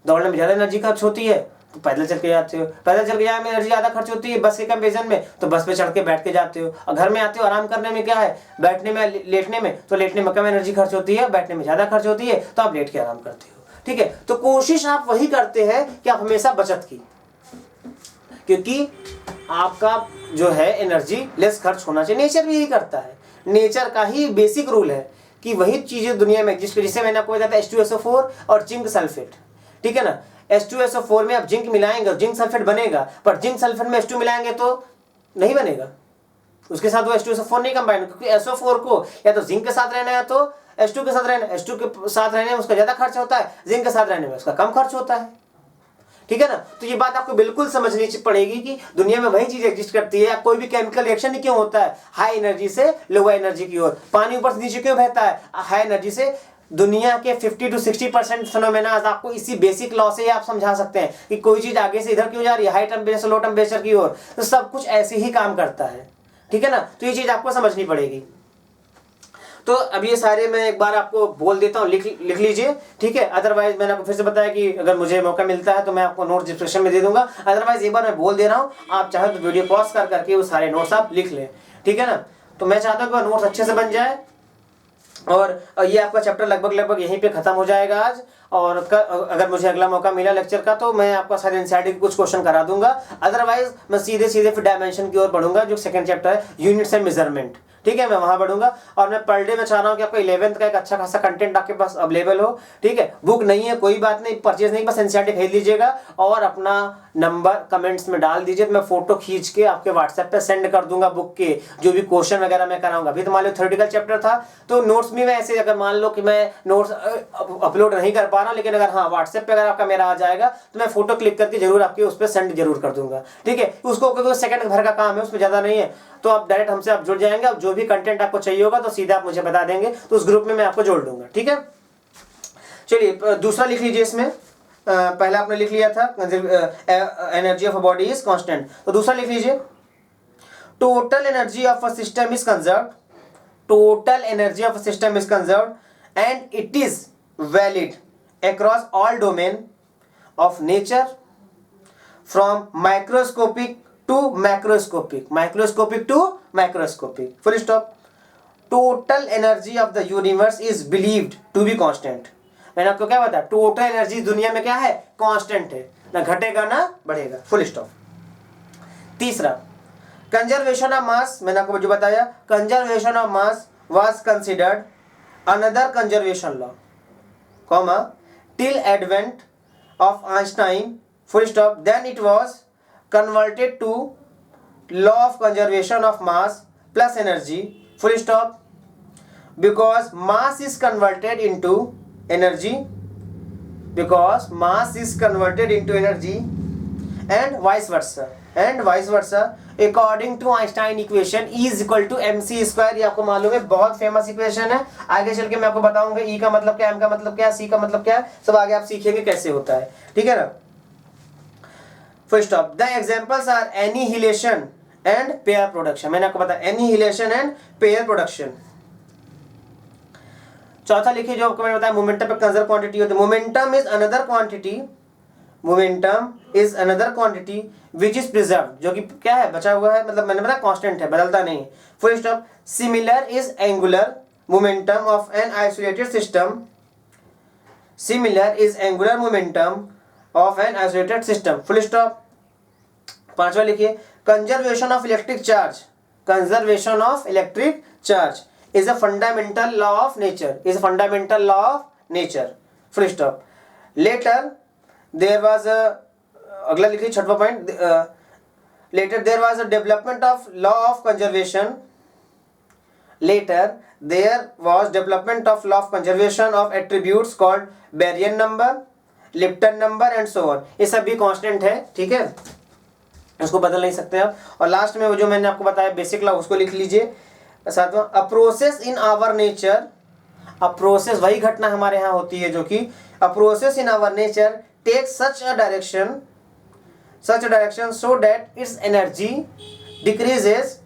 दौड़ने में ज्यादा एनर्जी खर्च होती है तो पैदल चल के जाते हो, पैदल चल के जाने में एनर्जी ज्यादा खर्च होती है बस के कंपेरिजन में, तो बस पे चढ़ के बैठ के जाते हो। और घर में आते हो, आराम करने में क्या है, बैठने में, लेटने में, तो लेटने में कम एनर्जी खर्च होती है, बैठने में ज्यादा खर्च होती है, तो आप लेट के आराम करते हो, ठीक है। तो कोशिश आप वही करते हैं कि आप हमेशा बचत की, क्योंकि आपका जो है एनर्जी लेस खर्च होना चाहिए। नेचर भी यही करता है, नेचर का ही बेसिक रूल है कि वही चीजें दुनिया में एग्जिस्ट, जिसे मैंने आपको बताया था H2SO4 और जिंक सल्फेट, ठीक है ना। H2SO4 में आप जिंक मिलाएंगे और जिंक सल्फेट बनेगा, पर जिंक सल्फेट में H2 मिलाएंगे तो नहीं बनेगा, उसके साथ वो H2SO4 नहीं कंबाइन, क्योंकि SO4 को या तो जिंक के साथ रहना है, तो H2 के साथ रहना है। H2 के साथ रहने में उसका ज्यादा खर्च होता है, जिंक के साथ रहने में उसका कम खर्च होता है, ठीक है ना। तो ये बात आपको बिल्कुल समझनी पड़ेगी कि दुनिया में वही चीज एग्जिस्ट करती है। कोई भी केमिकल रिएक्शन ही क्यों होता है हाई एनर्जी से लोअर एनर्जी की ओर, पानी ऊपर से नीचे क्यों बहता है हाई एनर्जी से। दुनिया के 50 to 60% फिनोमेना आपको इसी बेसिक लॉ से ही आप समझा सकते हैं कि कोई चीज आगे से इधर क्यों जा रही है, हाई टेम्परेचर से लो टेम्परेचर की ओर, तो सब कुछ ऐसे ही काम करता है, ठीक है ना। तो ये चीज आपको समझनी पड़ेगी। तो अब ये सारे मैं एक बार आपको बोल देता हूँ, लिख लीजिए, ठीक है। अदरवाइज मैंने आपको फिर से बताया कि अगर मुझे मौका मिलता है तो मैं आपको नोट डिस्क्रिप्शन में दे दूंगा। अदरवाइज एक बार मैं बोल दे रहा हूँ, आप चाहे तो वीडियो पॉज कर करके वो सारे नोट्स आप लिख लें, ठीक है ना। तो मैं चाहता हूँ कि नोट्स अच्छे से बन जाए, और ये आपका चैप्टर लगभग यहीं पे खत्म हो जाएगा आज। और अगर मुझे अगला मौका मिला लेक्चर का तो मैं आपका सारे एनसीईआरटी के कुछ क्वेश्चन करा दूंगा। अदरवाइज मैं सीधे फिर डायमेंशन की ओर बढ़ूंगा, जो सेकंड चैप्टर है यूनिट्स एंड मेजरमेंट, ठीक है, मैं वहां बढ़ूंगा। और मैं पर डे में चाह रहा हूँ कि आपको 11th का एक अच्छा खासा कंटेंट आपके पास अवेलेबल हो, ठीक है। बुक नहीं है कोई बात नहीं, परचेज नहीं, बस एनसीईआरटी खरीद लीजिएगा और अपना नंबर कमेंट्स में डाल दीजिए, मैं फोटो खींच के आपके व्हाट्सएप पे सेंड कर दूंगा बुक के जो भी क्वेश्चन वगैरह मैं कराऊंगा। अभी तो मान लो थ्योरेटिकल चैप्टर था, तो नोट्स भी मैं ऐसे, अगर मान लो कि मैं नोट्स अपलोड नहीं कर पा रहा, लेकिन अगर हाँ व्हाट्सएप पे अगर आपका मेरा आ जाएगा तो मैं फोटो क्लिक करके जरूर आपके उस पर सेंड जरूर कर दूंगा, ठीक है। उसको क्योंकि सेकंड भर का काम है, उसमें ज्यादा नहीं है, तो आप डायरेक्ट हमसे आप जुड़ जाएंगे। अब जो भी कंटेंट आपको चाहिए होगा तो सीधा आप मुझे बता देंगे, तो उस ग्रुप में मैं आपको जोड़ दूंगा, ठीक है। चलिए दूसरा लिख लीजिए इसमें, पहला आपने लिख लिया था energy of a body is constant, तो दूसरा लिख लीजिए total energy of a system is conserved, total energy of a system is conserved and it is valid across all domain of nature from microscopic to macroscopic, microscopic to macroscopic, full stop. Total energy of the universe is believed to be constant. मैंने आपको क्या बताया, टोटल एनर्जी दुनिया में क्या है, कांस्टेंट है, ना घटेगा ना बढ़ेगा, फुल स्टॉप। तीसरा कंजर्वेशन ऑफ मास, मैंने आपको जो बताया conservation of mass was considered another conservation law, comma till advent of Einstein, full stop, then it was converted to law of conservation of mass plus energy full stop, because mass is converted into energy, because mass is converted into energy and vice versa according to Einstein equation E is equal to mc square. ये आपको मालूम है, बहुत फेमस इक्वेशन है। आगे चल के मैं आपको बताऊंगा E का मतलब क्या, M का मतलब क्या, C का मतलब क्या है, सब आगे आप सीखेंगे कैसे होता है, ठीक है ना। First of the examples are annihilation and pair production. मैंने आपको बताया एनिहिलेशन एंड पेयर प्रोडक्शन। चौथा लिखिए जो आपको मैंने बताया मोमेंटम पे कंजर्व क्वांटिटी होती है। Momentum is another quantity, momentum is another quantity which is preserve, जो कि क्या है, बचा हुआ है, मतलब मैंने बताया कांस्टेंट है, बदलता नहीं। Full stop. Similar is angular momentum of an isolated system, similar is angular momentum of an isolated system. Full stop. पांचवा लिखिए conservation of electric charge, conservation of electric charge is a fundamental law of nature, is a fundamental law of nature, full stop. Later there was a, अगला लिखिए छठवा point, later there was a development of law of conservation, later there was development of law of conservation of attributes called Baryon number, Lipton number and so on। ये सब भी कांस्टेंट है, ठीक है, इसको बदल नहीं सकते आप। और लास्ट में वो जो मैंने आपको बताया बेसिक लॉ उसको लिख लीजिए। सातवां a process in our nature, a process वही घटना हमारे यहाँ होती है जो कि a process in our nature take such a direction so that its energy decreases,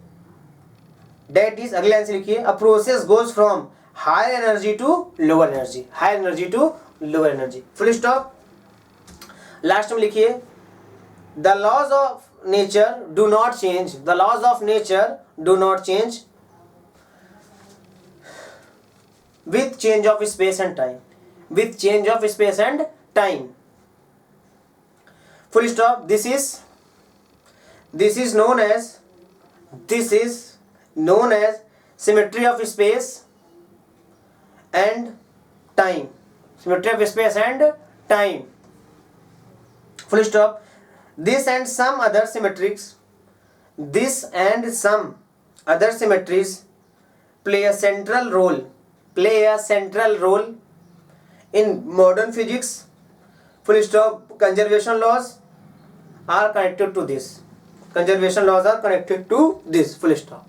that is, अगले लाइन से लिखिए a process goes from higher energy to lower energy, higher energy to lower energy. Full stop. Last में लिखिए the laws of nature do not change, the laws of nature do not change with change of space and time, with change of space and time। full stop। this is known as symmetry of space and time, symmetry of space and time। full stop। this and some other symmetries play a central role in modern physics। full stop। conservation laws are connected to this, full stop।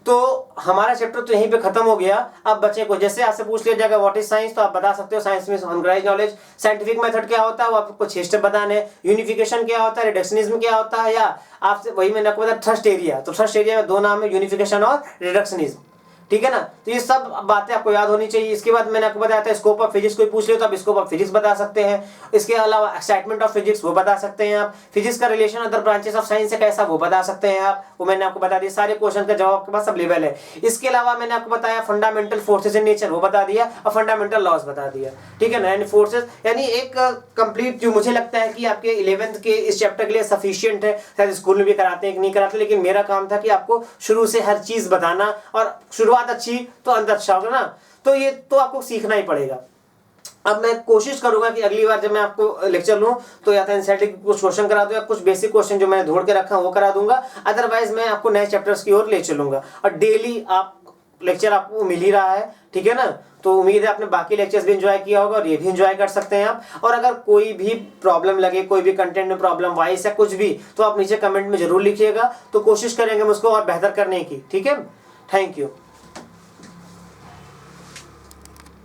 तो हमारा चैप्टर तो यहीं पे खत्म हो गया। अब बच्चे को जैसे आपसे पूछ लिया जाएगा व्हाट इज साइंस, तो आप बता सकते हो साइंस में अनग्राइज नॉलेज, साइंटिफिक मेथड क्या होता है वो आपको 6 स्टेप बताने, यूनिफिकेशन क्या होता है, रिडक्शनिज्म क्या होता है, या आपसे वही मैंने आपको बताया थ्रस्ट एरिया, तो थ्रस्ट एरिया में 2 नाम है, यूनिफिकेशन और रिडक्शनिज्म, ठीक है ना। तो ये सब बातें आपको याद होनी चाहिए। इसके बाद मैंने आपको बताया था स्कोप ऑफ फिजिक्स, कोई पूछ ले तो आप स्कोप ऑफ फिजिक्स बता सकते हैं। इसके अलावा एक्साइटमेंट ऑफ फिजिक्स वो बता सकते हैं आप। फिजिक्स का relation other branches of science से कैसा वो बता सकते हैं आप, वो मैंने आपको बता दिया। सारे क्वेश्चन का जवाब आपके पास अवेलेबल है। इसके अलावा मैंने आपको बताया फंडामेंटल फोर्सेज इन नेचर वो बता दिया और फंडामेंटल लॉज बता दिया, ठीक है ना। यानी फोर्सेज यानी एक कंप्लीट जो मुझे लगता है कि आपके 11th के इस चैप्टर के लिए सफिशिएंट है। शायद स्कूल में भी कराते हैं कि नहीं कराते, लेकिन मेरा काम था कि आपको शुरू से हर चीज बताना, और शुरुआत अच्छी तो अंत अच्छा होगा ना। तो ये तो आपको सीखना ही पड़ेगा। अब मैं कोशिश करूंगा कि अगली बार जब मैं आपको लेक्चर लूं तो या तो एनसीईआरटी कुछ क्वेश्चन करा दूं या कुछ बेसिक क्वेश्चन जो मैंने ढूंढ के रखा वो करा दूंगा, अदरवाइज मैं आपको नए चैप्टर्स की ओर ले चलूंगा। और डेली आप लेक्चर आपको मिल ही रहा है, ठीक है ना। तो उम्मीद है आपने बाकी लेक्चर्स भी एंजॉय किया होगा और ये भी एंजॉय कर सकते हैं आप। और अगर कोई भी प्रॉब्लम लगे, कोई भी कंटेंट में प्रॉब्लम वाइस या कुछ भी, तो आप नीचे कमेंट में जरूर लिखिएगा, तो कोशिश करेंगे हम उसको और बेहतर करने की, ठीक है। Thank you.